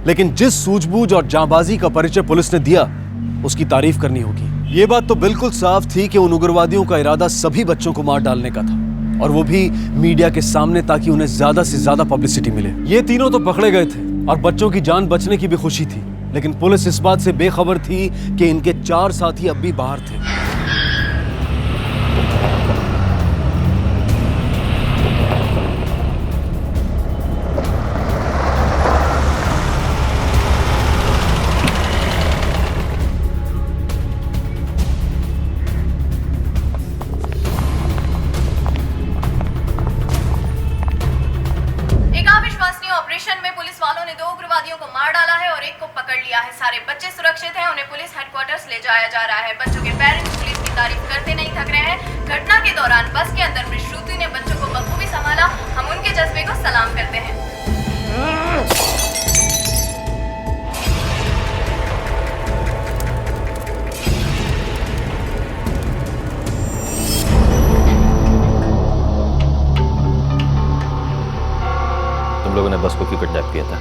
लेकिन जिस सूझबूझ और जांबाजी का परिचय पुलिस ने दिया, उसकी तारीफ करनी होगी। ये बात तो बिल्कुल साफ थी कि उन उग्रवादियों का इरादा सभी बच्चों को मार डालने का था, और वो भी मीडिया के सामने, ताकि उन्हें ज्यादा से ज्यादा पब्लिसिटी मिले। ये तीनों तो पकड़े गए थे और बच्चों की जान बचने की भी खुशी थी, लेकिन पुलिस इस बात से बेखबर थी कि इनके 4 साथी अब भी बाहर थे। ऑपरेशन में पुलिस वालों ने 2 उग्रवादियों को मार डाला है और एक को पकड़ लिया है। सारे बच्चे सुरक्षित हैं, उन्हें पुलिस हेडक्वार्टर्स ले जाया जा रहा है। बच्चों के पेरेंट्स पुलिस की तारीफ करते नहीं थक रहे हैं। घटना के दौरान बस के अंदर मिस श्रुति ने बच्चों को बखूबी संभाला। हम उनके जज्बे को सलाम करते हैं। तुम लोगों ने बस को क्यों किडनैप किया था?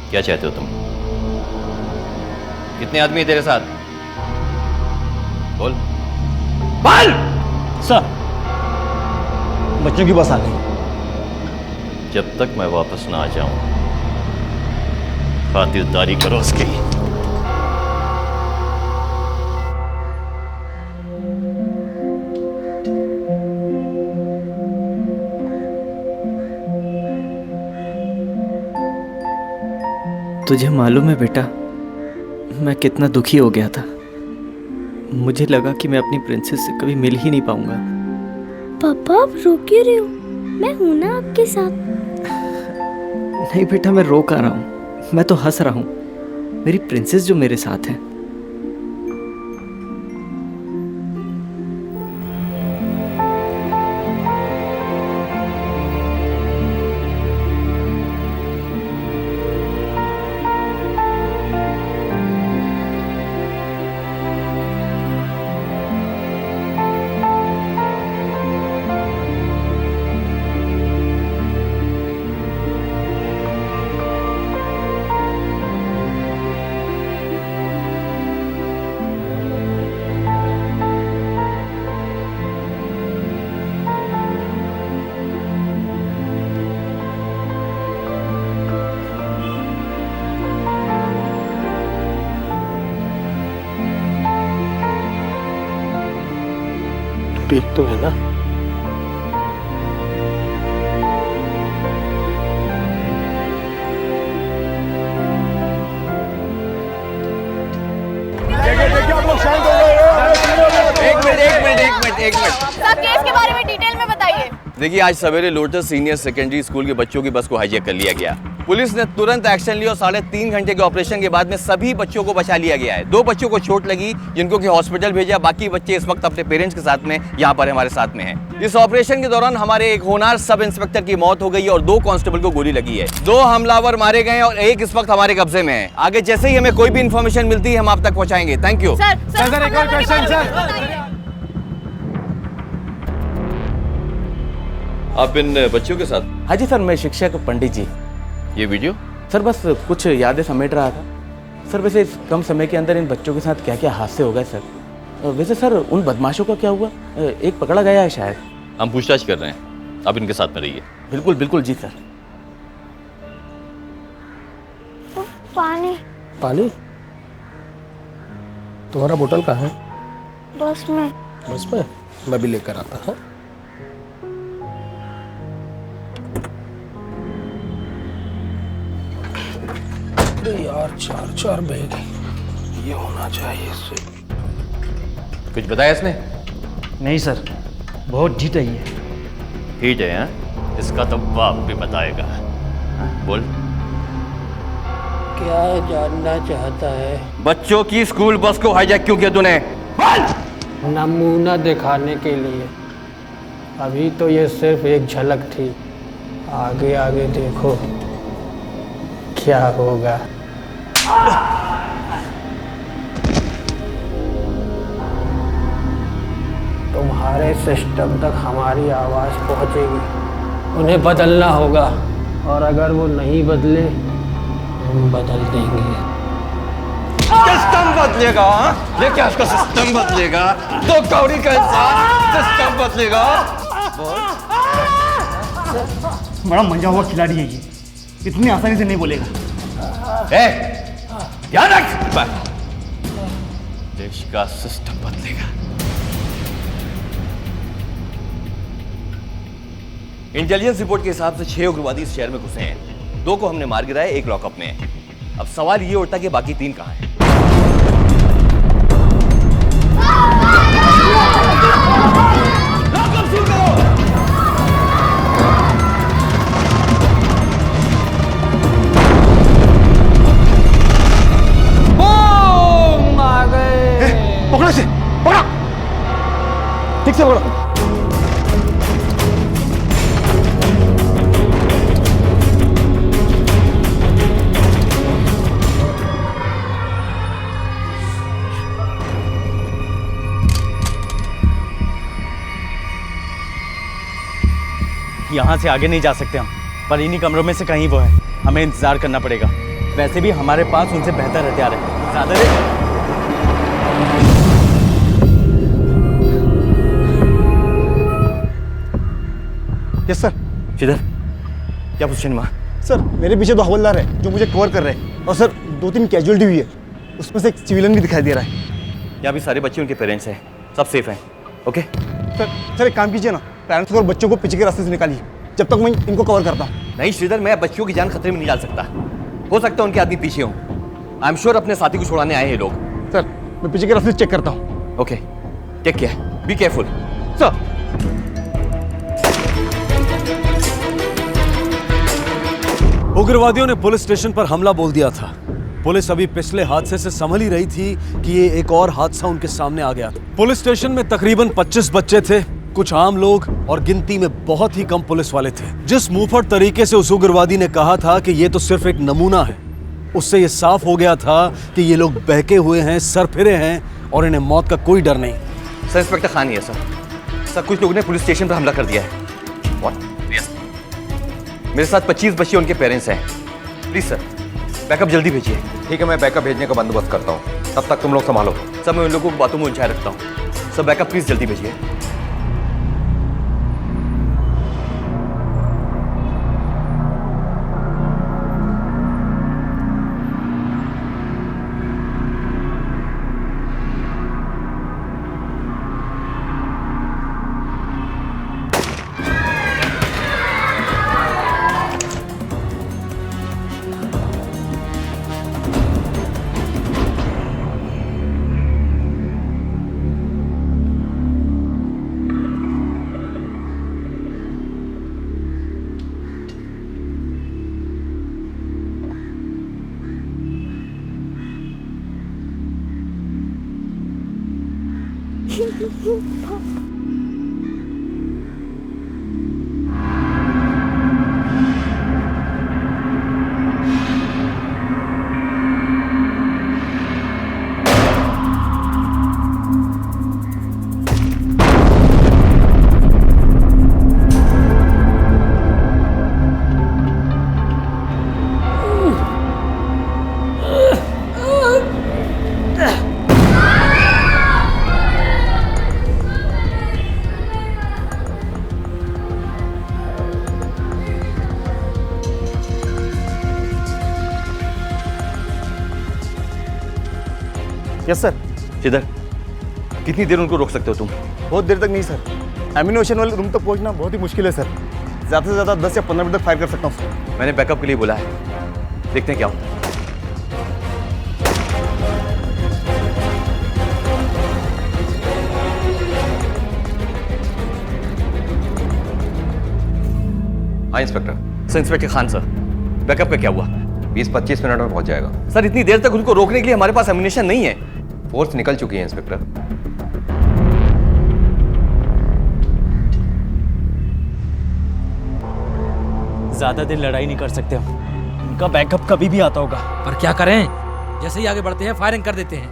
क्या चाहते हो तुम? कितने आदमी है तेरे साथ? बोल। बोल! सर, बच्चों की बस आ गई। जब तक मैं वापस ना आ जाऊं, खातिरदारी करो उसकी। तुझे मालूम है बेटा, मैं कितना दुखी हो गया था। मुझे लगा कि मैं अपनी प्रिंसेस से कभी मिल ही नहीं पाऊंगा। पापा आप रो क्यों रहे हो? मैं हूं ना आपके साथ। नहीं बेटा, मैं रो कर रहा हूँ, मैं तो हंस रहा हूँ। मेरी प्रिंसेस जो मेरे साथ है। ठीक तो है ना? देखिए आप लोग शांत हो गए। एक मिनट। सब केस के बारे में डिटेल में बताइए। देखिए, आज सवेरे लोटस सीनियर सेकेंडरी स्कूल के बच्चों की बस को हाईजैक कर लिया गया। पुलिस ने तुरंत एक्शन लिया और 3.5 घंटे के ऑपरेशन के बाद में सभी बच्चों को बचा लिया गया है। 2 बच्चों को चोट लगी, जिनको कि हॉस्पिटल भेजा। बाकी बच्चे इस वक्त अपने पेरेंट्स के साथ में यहाँ पर हमारे साथ में हैं। इस ऑपरेशन के दौरान हमारे एक होनहार सब इंस्पेक्टर की मौत हो गई और 2 कांस्टेबल को गोली लगी है। 2 हमलावर मारे गए और 1 इस वक्त हमारे कब्जे में है। आगे जैसे ही हमें कोई भी इंफॉर्मेशन मिलती है, हम आप तक पहुँचाएंगे। Thank you. सर एक और क्वेश्चन सर। आप इन बच्चों के साथ? हाँ जी सर, मैं शिक्षक पंडित जी। ये वीडियो? सर बस कुछ यादें समेट रहा था। सर वैसे इस कम समय के अंदर इन बच्चों के साथ क्या क्या हादसे हो गए सर। वैसे सर उन बदमाशों का क्या हुआ? एक पकड़ा गया है शायद। हम पूछताछ कर रहे हैं, आप इनके साथ में रहिए। बिल्कुल बिल्कुल जी सर। पानी। पानी? तुम्हारा बोतल कहाँ है? बस में। बस में? मैं भी लेकर आता हूँ। यार 4 बैग ये होना चाहिए इससे। कुछ बताया इसने? नहीं सर, बहुत ढीठ है ये। ठीक है, हाँ? इसका तो बाप भी बताएगा। बोल। क्या जानना चाहता है? बच्चों की स्कूल बस को हाईजैक क्यों किया तूने? नमूना दिखाने के लिए। अभी तो ये सिर्फ एक झलक थी, आगे आगे देखो क्या होगा। तुम्हारे सिस्टम तक हमारी आवाज़ पहुंचेगी। उन्हें बदलना होगा, और अगर वो नहीं बदले हम बदल देंगे। सिस्टम बदलेगा? ये क्या उसका सिस्टम बदलेगा? दो कौड़ी का इंसान सिस्टम बदलेगा? बड़ा मंजा हुआ खिलाड़ी है ये, इतनी आसानी से नहीं बोलेगा। ध्यान रख, देश का सिस्टम बदलेगा। इंटेलिजेंस रिपोर्ट के हिसाब से 6 उग्रवादी इस शहर में घुसे हैं। 2 को हमने मार गिराया, 1 लॉकअप में है। अब सवाल ये उठता कि बाकी 3 कहां हैं? लॉकअप सील करो। बूम! आ गए। पकड़ो इसे, पकड़ो, ठीक से पकड़ो। यहाँ से आगे नहीं जा सकते हम, पर इन्हीं कमरों में से कहीं वो है। हमें इंतजार करना पड़ेगा। वैसे भी हमारे पास उनसे बेहतर हथियार है। ज्यादा देर यस सर। किधर? क्या पोजीशन में? सर मेरे पीछे 2 हवलदार है जो मुझे कवर कर रहे हैं, और सर 2-3 कैजुअलिटी हुई है, उसमें से एक सिविलियन भी दिखाई दे रहा है। यहाँ भी सारे बच्चे उनके पेरेंट्स हैं, सब सेफ हैं। ओके सर एक काम कीजिए ना, पेरेंट्स और बच्चों को पीछे के रास्ते से निकालिए, जब तक मैं इनको कवर करता हूँ। नहीं श्रीधर, मैं बच्चियों की जान खतरे में नहीं डाल सकता। हो सकता है उनके आदमी पीछे हों। आई एम श्योर अपने साथी को छुड़ाने आए हैं लोग। सर मैं पीछे के रास्ते से चेक करता हूँ। Okay, take care, be careful. Sir उग्रवादियों ने पुलिस स्टेशन पर हमला बोल दिया था। पुलिस अभी पिछले हादसे से संभल ही रही थी कि ये एक और हादसा उनके सामने आ गया था। पुलिस स्टेशन में तकरीबन 25 बच्चे थे, कुछ आम लोग और गिनती में बहुत ही कम पुलिस वाले थे। जिस मुंहफट तरीके से उस उग्रवादी ने कहा था कि ये तो सिर्फ एक नमूना है, उससे ये साफ हो गया था कि ये लोग बहके हुए हैं, सरफिरे हैं और इन्हें मौत का कोई डर नहीं। सर इंस्पेक्टर खान ही है सर। सर कुछ लोगों ने पुलिस स्टेशन पर हमला कर दिया है। What? Yes. मेरे साथ 25 बच्चे उनके पेरेंट्स हैं। प्लीज सर बैकअप जल्दी भेजिए। ठीक है, मैं बैकअप भेजने का बंदोबस्त करता हूँ, तब तक तुम लोग संभालो। सर मैं उन लोगों को बातों में उलझाए रखता हूँ। सर बैकअप प्लीज जल्दी भेजिए। Yes sir. किधर? कितनी देर उनको रोक सकते हो तुम? बहुत देर तक नहीं सर, एमिनेशन वाले रूम तक पहुंचना बहुत ही मुश्किल है सर। ज़्यादा से ज़्यादा 10 या 15 मिनट तक फायर कर सकता हूँ सर। मैंने बैकअप के लिए बोला है, देखते हैं क्या होता है। हाँ inspector. Sir inspector Khan sir, backup का क्या हुआ? 20-25 मिनट में पहुंच जाएगा। सर इतनी देर तक उनको रोकने के लिए हमारे पास एमिनेशन नहीं है। फोर्स निकल चुकी है इंस्पेक्टर। ज्यादा देर लड़ाई नहीं कर सकते हम, उनका बैकअप कभी भी आता होगा। पर क्या करें, जैसे ही आगे बढ़ते हैं फायरिंग कर देते हैं।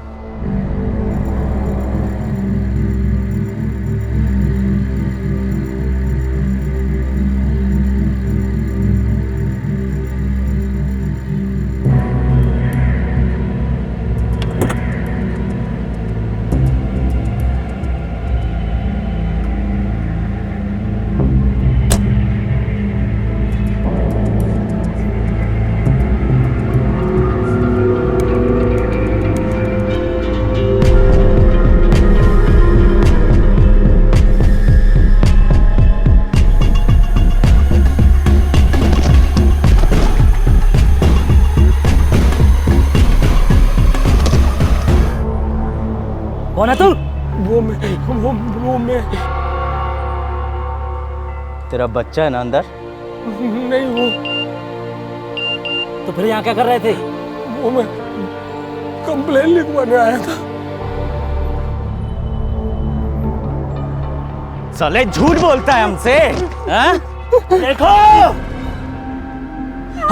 तेरा बच्चा है ना अंदर? नहीं वो। तो फिर यहाँ क्या कर रहे थे? वो मैं कंप्लेन लिखवाने आया था। साले झूठ बोलता है हमसे, हाँ? देखो,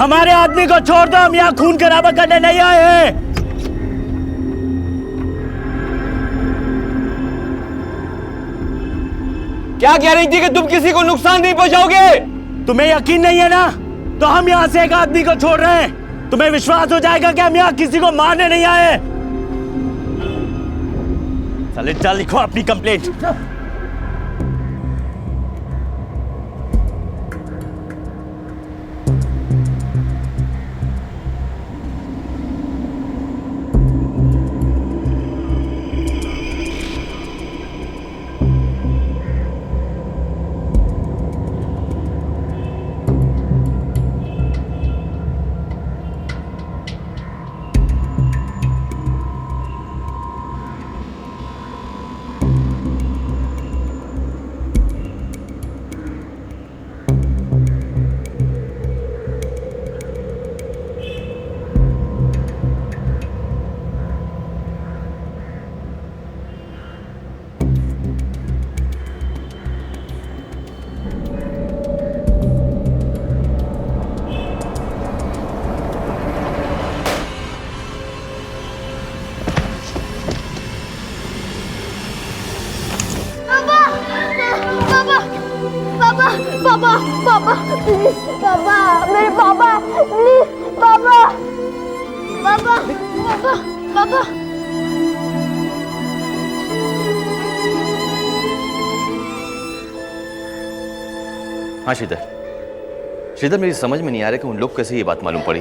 हमारे आदमी को छोड़ दो, हम यहाँ खून खराबा करने नहीं आए हैं। क्या गारंटी कि तुम किसी को नुकसान नहीं पहुंचाओगे? तुम्हें यकीन नहीं है ना, तो हम यहाँ से एक आदमी को छोड़ रहे हैं। तुम्हें विश्वास हो जाएगा कि हम यहाँ किसी को मारने नहीं आए। साले चल लिखो अपनी कंप्लेंट। पापा पापा प्लीज पापा मेरे पापा प्लीज पापा पापा पापा पापा हाँ श्रीधर, श्रीधर मेरी समझ में नहीं आ रहा कि उन लोग कैसे ये बात मालूम पड़ी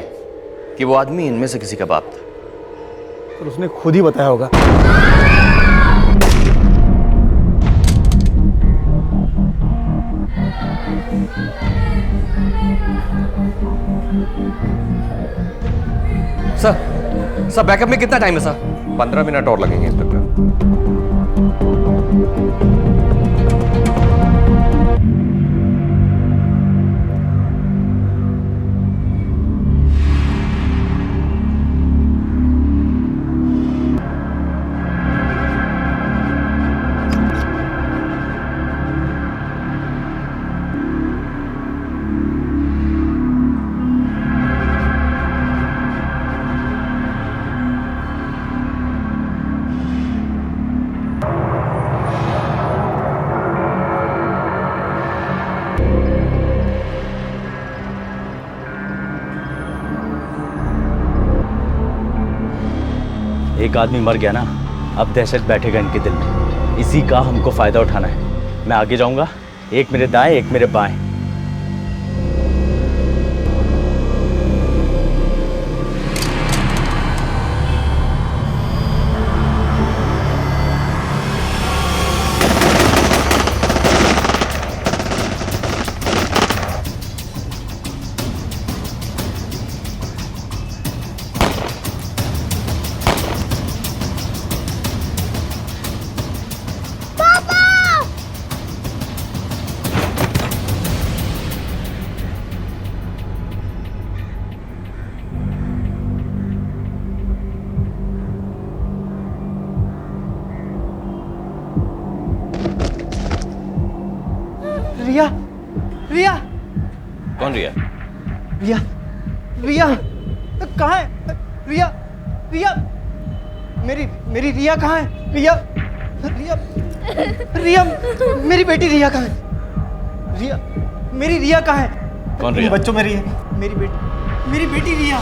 कि वो आदमी इनमें से किसी का बाप था। पर उसने खुद ही बताया होगा। सर बैकअप में कितना टाइम है सर? 15 मिनट और लगेंगे इंस्पेक्टर। एक आदमी मर गया ना, अब दहशत बैठेगा इनके दिल में। इसी का हमको फायदा उठाना है। मैं आगे जाऊंगा, एक मेरे दाएं एक मेरे बाएं। रिया रिया कौन रिया? रिया रिया कहाँ है? रिया रिया मेरी मेरी रिया कहाँ है? रिया रिया रिया मेरी बेटी रिया कहाँ है? रिया मेरी रिया कहाँ है? कौन रिया? बच्चों में रिया मेरी बेटी रिया।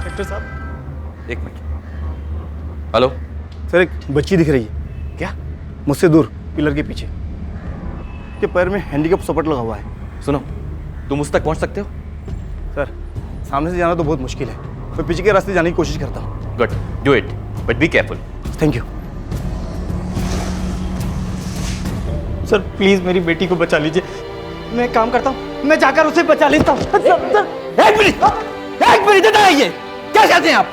डॉक्टर साहब एक मिनट। हेलो सर, एक बच्ची दिख रही है। क्या? मुझसे दूर पिलर के पीछे, के पैर में हैंडीकैप सपोर्ट लगा हुआ है। सुनो, तुम उस तक पहुंच सकते हो? सर सामने से जाना तो बहुत मुश्किल है, मैं पीछे के रास्ते जाने की कोशिश करता हूँ। Good, do it, but be careful. Thank you. Sir please मेरी बेटी को बचा लीजिए, मैं काम करता हूँ, मैं जाकर उसे बचा लेता हूँ। एक मिनट इधर आइए। क्या चाहते हैं आप?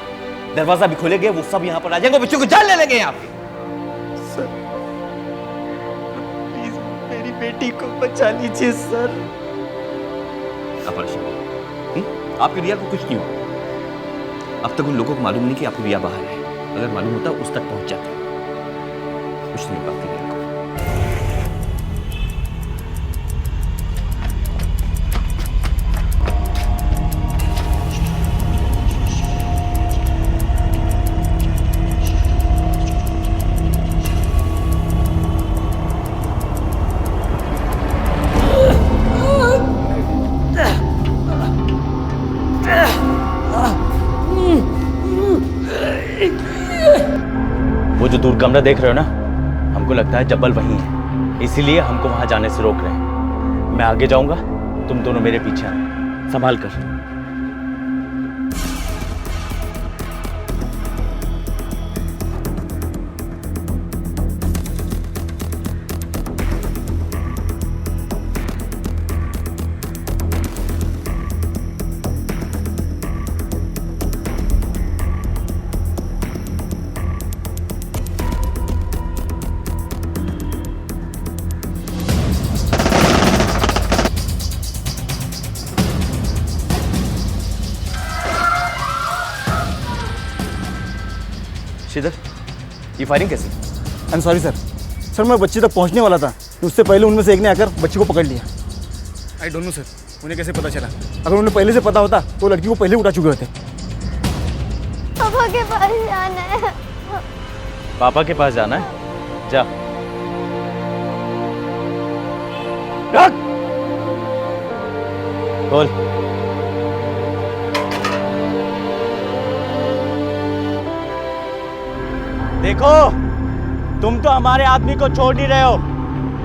दरवाजा भी खोलेंगे, वो सब यहाँ पर आ जाएंगे, बच्चों को जान ले लेंगे आप। सर प्लीज मेरी बेटी को बचा लीजिए सर। आप परेशान हो? आपकी रिया को कुछ नहीं हुआ। अब तक उन लोगों को मालूम नहीं कि आपकी रिया बाहर है। अगर मालूम होता उस तक पहुंच जाते। कुछ नहीं होगा आपकी रिया को। वो जो दूर कमरा देख रहे हो ना, हमको लगता है जब्बल वहीं है, इसीलिए हमको वहां जाने से रोक रहे हैं। मैं आगे जाऊंगा, तुम दोनों मेरे पीछे आना, संभाल कर। श्रीधर, ये फायरिंग कैसी? I am sorry sir. Sir मैं बच्चे तक पहुंचने वाला था, उससे पहले उनमें से एक ने आकर बच्चे को पकड़ लिया। आई डोंट नो सर, उन्हें कैसे पता चला? अगर उन्हें पहले से पता होता तो लड़की को पहले उठा चुके होते। पापा के पास जाना है। पापा के पास जाना है? जा। खोल। देखो, तुम तो हमारे आदमी को छोड़ नहीं रहे हो।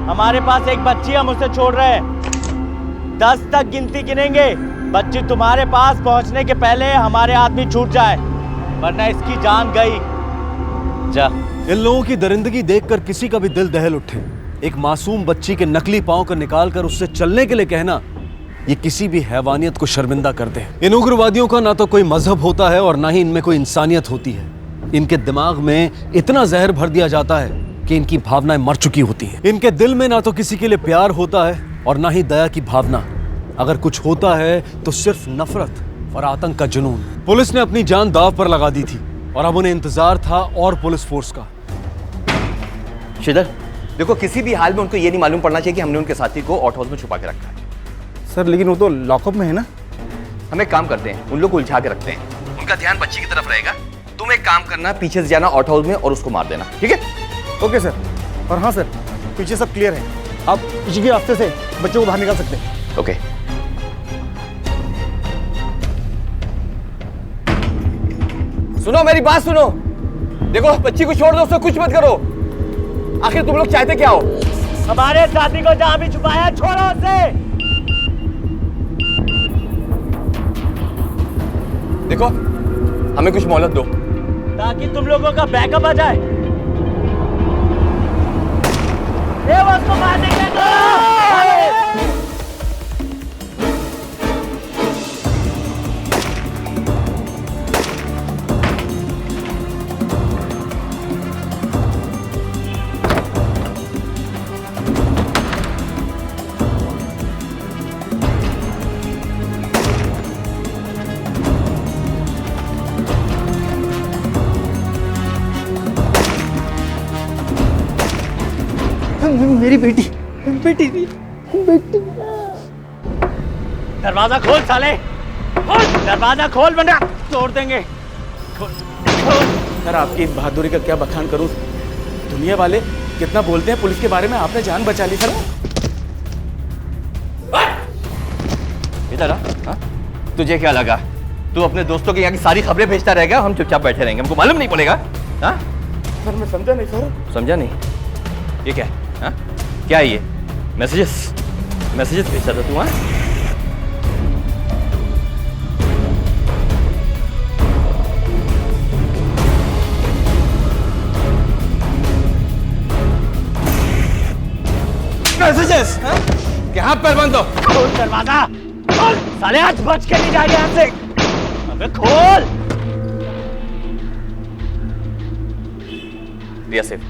हमारे पास एक बच्ची हम उसे छोड़ रहे हैं। 10 तक गिनती गिनेंगे, बच्ची तुम्हारे पास पहुंचने के पहले हमारे आदमी छूट जाए, वरना इसकी जान गई। जा। इन लोगों की दरिंदगी देखकर किसी का भी दिल दहल उठे। एक मासूम बच्ची के नकली पांव को निकालकर उससे चलने के लिए कहना, ये किसी भी हैवानियत को शर्मिंदा करते हैं। इन उग्रवादियों का ना तो कोई मजहब होता है और ना ही इनमें कोई इंसानियत होती है। इनके दिमाग में इतना जहर भर दिया जाता है कि इनकी भावनाएं मर चुकी होती हैं। इनके दिल में ना तो किसी के लिए प्यार होता है और ना ही दया की भावना। अगर कुछ होता है तो सिर्फ नफरत और आतंक का जुनून। पुलिस ने अपनी जान दांव पर लगा दी थी और अब उन्हें इंतजार था और पुलिस फोर्स का। श्रीधर, देखो किसी भी हाल में उनको ये नहीं मालूम पड़ना चाहिए कि हमने उनके साथी को आउट हाउस में छुपा के रखा है। सर लेकिन वो तो लॉकअप में है ना। हम एक काम करते हैं, उन लोग को उलझा के रखते हैं, उनका ध्यान बच्ची की तरफ रहेगा। तुम एक काम करना, पीछे से जाना आउट हाउस में और उसको मार देना, ठीक है? Okay sir. और हाँ सर, पीछे सब क्लियर है, आप पीछे के रास्ते से बच्चों को बाहर निकाल सकते हैं। ओके। सुनो मेरी बात सुनो, देखो बच्ची को छोड़ दो, उससे कुछ मत करो। आखिर तुम लोग चाहते क्या हो? हमारे साथी को जहां भी छुपाया छोड़ो उसे। देखो हमें कुछ मोहलत दो ताकि तुम लोगों का बैकअप आ जाए। ये उसको मारने के मेरी बेटी बेटी बेटी। दरवाजा खोल साले, खोल दरवाजा खोल वरना तोड़ देंगे। सर आपकी इस बहादुरी का क्या बखान करूं? दुनिया वाले कितना बोलते हैं पुलिस के बारे में, आपने जान बचा ली सर। इधर आ। तुझे क्या लगा तू अपने दोस्तों के यहाँ की सारी खबरें भेजता रहेगा, हम चुपचाप बैठे रहेंगे, हमको मालूम नहीं पड़ेगा? हाँ सर मैं समझा नहीं सर। समझा नहीं? ये क्या है? हाँ क्या है ये? मैसेजेस भेजता था तू? हाँ हाथ पैर बांध दो। खोल दरवाजा, खोल। साले आज बच के नहीं जाएंगे यहाँ से। अबे खोल। रिया सेफ।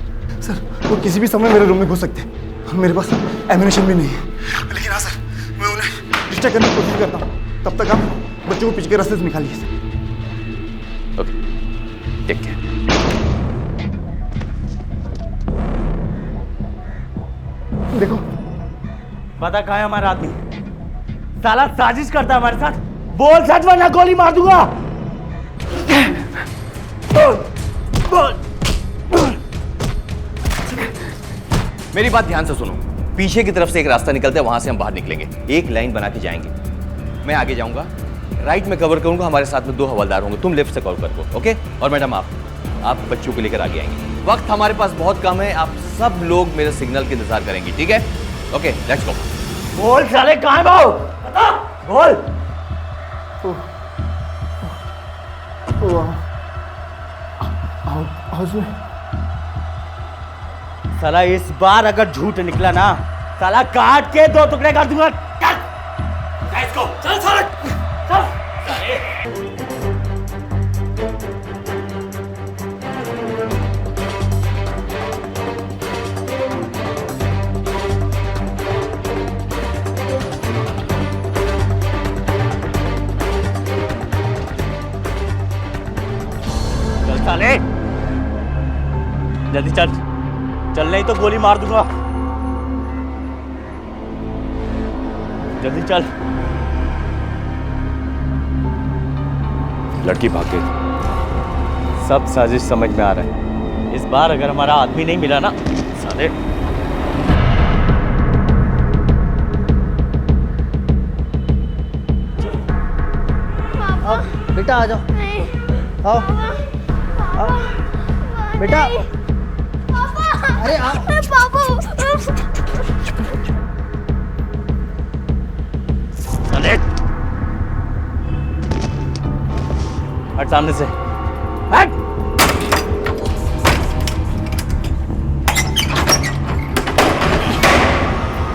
सर वो किसी भी समय मेरे रूम में घुस सकते हैं। मेरे पास एम्यूनेशन भी नहीं है, लेकिन हाँ सर मैं उन्हें डिस्ट्रैक्ट करने की कोशिश करता हूँ। तब तक आप बच्चों को पीछे के रास्ते से निकालिए सर। Okay, take care. देखो पता कहाँ है हमारा आदमी? साला साजिश करता है हमारे साथ। बोल सच वरना गोली मार दूंगा। बोल। मेरी बात ध्यान से सुनो। पीछे की तरफ से एक रास्ता निकलता है, वहां से हम बाहर निकलेंगे। एक लाइन बना के जाएंगे। मैं आगे जाऊंगा, राइट में कवर करूंगा। हमारे साथ में 2 हवलदार होंगे, तुम लेफ्ट से कवर करो। ओके? और मैडम आप बच्चों को लेकर आगे आएंगे। वक्त हमारे पास बहुत कम है, आप सब लोग मेरे सिग्नल का इंतजार करेंगे, ठीक है? Okay, let's go. बोल साले कहाँ है भाऊ? बता, बोल। साला इस बार अगर झूठ निकला ना, साला काट के 2 टुकड़े कर दूंगा। इसको चल साले, चल साले। चल साले, जल्दी चल। चल नहीं तो गोली मार दूंगा। जल्दी चल। लड़की भाग गई। सब साजिश समझ में आ रहा है। इस बार अगर हमारा आदमी नहीं मिला ना, साले। बेटा आ जाओ। आओ आओ बेटा। अरे आओ। साले हट सामने से, हट।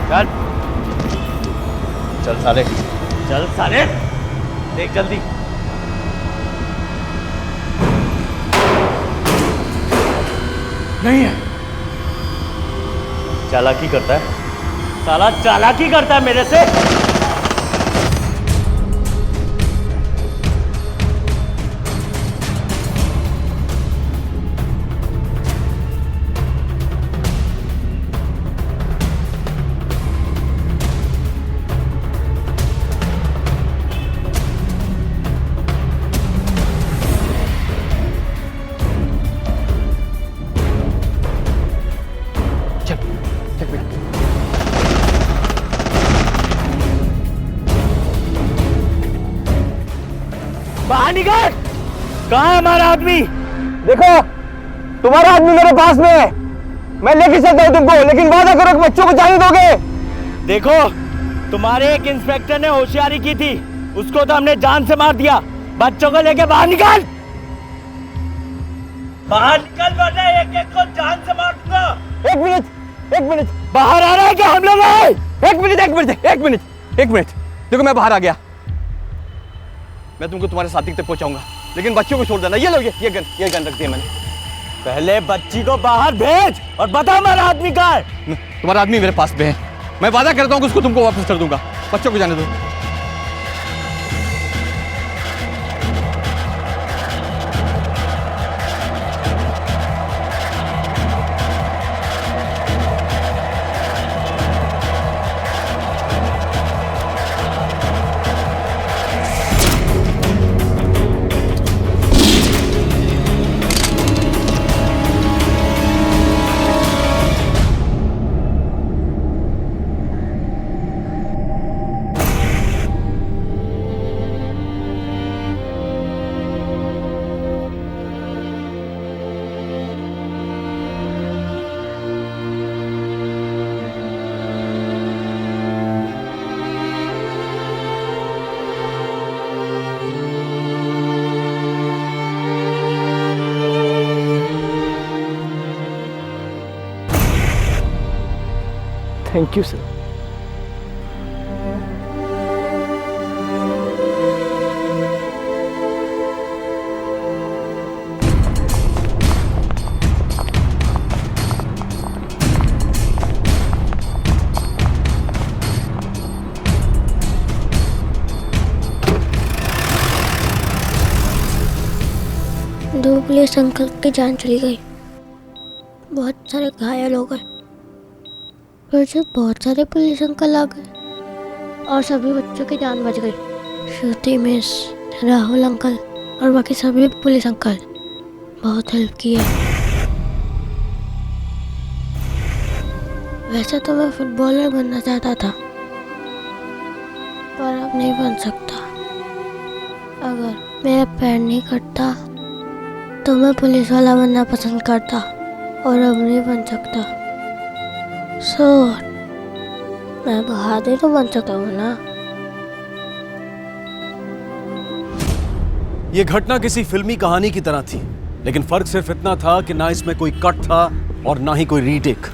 चल चल साले, चल साले, देख जल्दी। नहीं है। चालाकी करता है साला, चालाकी करता है मेरे से। बाहर निकल। कहाँ है हमारा आदमी? देखो तुम्हारा आदमी मेरे पास में है, मैं लेके चलता हूँ तुमको, लेकिन वादा करो कि बच्चों को जाने दोगे। देखो तुम्हारे एक इंस्पेक्टर ने होशियारी की थी, उसको तो हमने जान से मार दिया। बच्चों को लेके बाहर निकल, बाहर निकल वरना एक एक को जान से मार दूंगा। एक मिनट बाहर आ रहा है क्या हम लोग? एक मिनट देखो मैं बाहर आ गया, मैं तुमको तुम्हारे साथी तक पहुंचाऊंगा, लेकिन बच्चों को छोड़ देना। ये लो ये गन रख दिया मैंने। पहले बच्ची को बाहर भेज और बता हमारा आदमी कहाँ है। तुम्हारा आदमी मेरे पास में है, मैं वादा करता हूँ कि उसको तुमको वापस कर दूंगा। बच्चों को जाने दो। Thank you sir. 2 police uncle की जान चली गई, बहुत सारे घायल हो गए। फिर से बहुत सारे पुलिस अंकल आ गए और सभी बच्चों की जान बच गई। श्रुति मिस, राहुल अंकल और बाकी सभी पुलिस अंकल बहुत हेल्प की है। वैसे तो मैं फुटबॉलर बनना चाहता था, पर अब नहीं बन सकता। अगर मेरा पैर नहीं कटता तो मैं पुलिस वाला बनना पसंद करता, और अब नहीं बन सकता। सो मैं बहादुर तो बन सकता हूँ ना। ये घटना किसी फिल्मी कहानी की तरह थी, लेकिन फर्क सिर्फ इतना था कि ना इसमें कोई कट था और ना ही कोई रीटेक।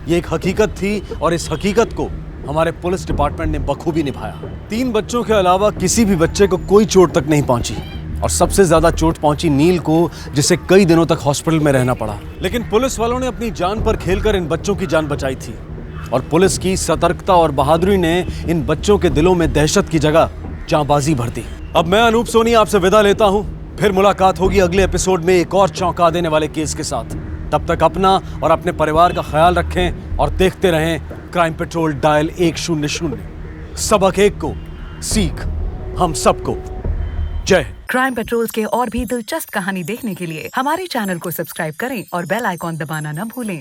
ये एक हकीकत थी और इस हकीकत को हमारे पुलिस डिपार्टमेंट ने बखूबी निभाया। 3 बच्चों के अलावा किसी भी बच्चे को कोई चोट तक नहीं पहुंची, और सबसे ज्यादा चोट पहुंची नील को, जिसे कई दिनों तक हॉस्पिटल में रहना पड़ा। लेकिन पुलिस वालों ने अपनी जान पर खेलकर इन बच्चों की जान बचाई थी, और पुलिस की सतर्कता और बहादुरी ने इन बच्चों के दिलों में दहशत की जगह जांबाजी भर दी। अब मैं अनूप सोनी आपसे विदा लेता हूं। फिर मुलाकात होगी अगले एपिसोड में एक और चौंका देने वाले केस के साथ। तब तक अपना और अपने परिवार का ख्याल रखें और देखते रहें क्राइम पेट्रोल डायल 100। सबक एक को, सीख हम सबको। जय हिंद। क्राइम पेट्रोल्स के और भी दिलचस्प कहानी देखने के लिए हमारे चैनल को सब्सक्राइब करें और बेल आइकॉन दबाना न भूलें।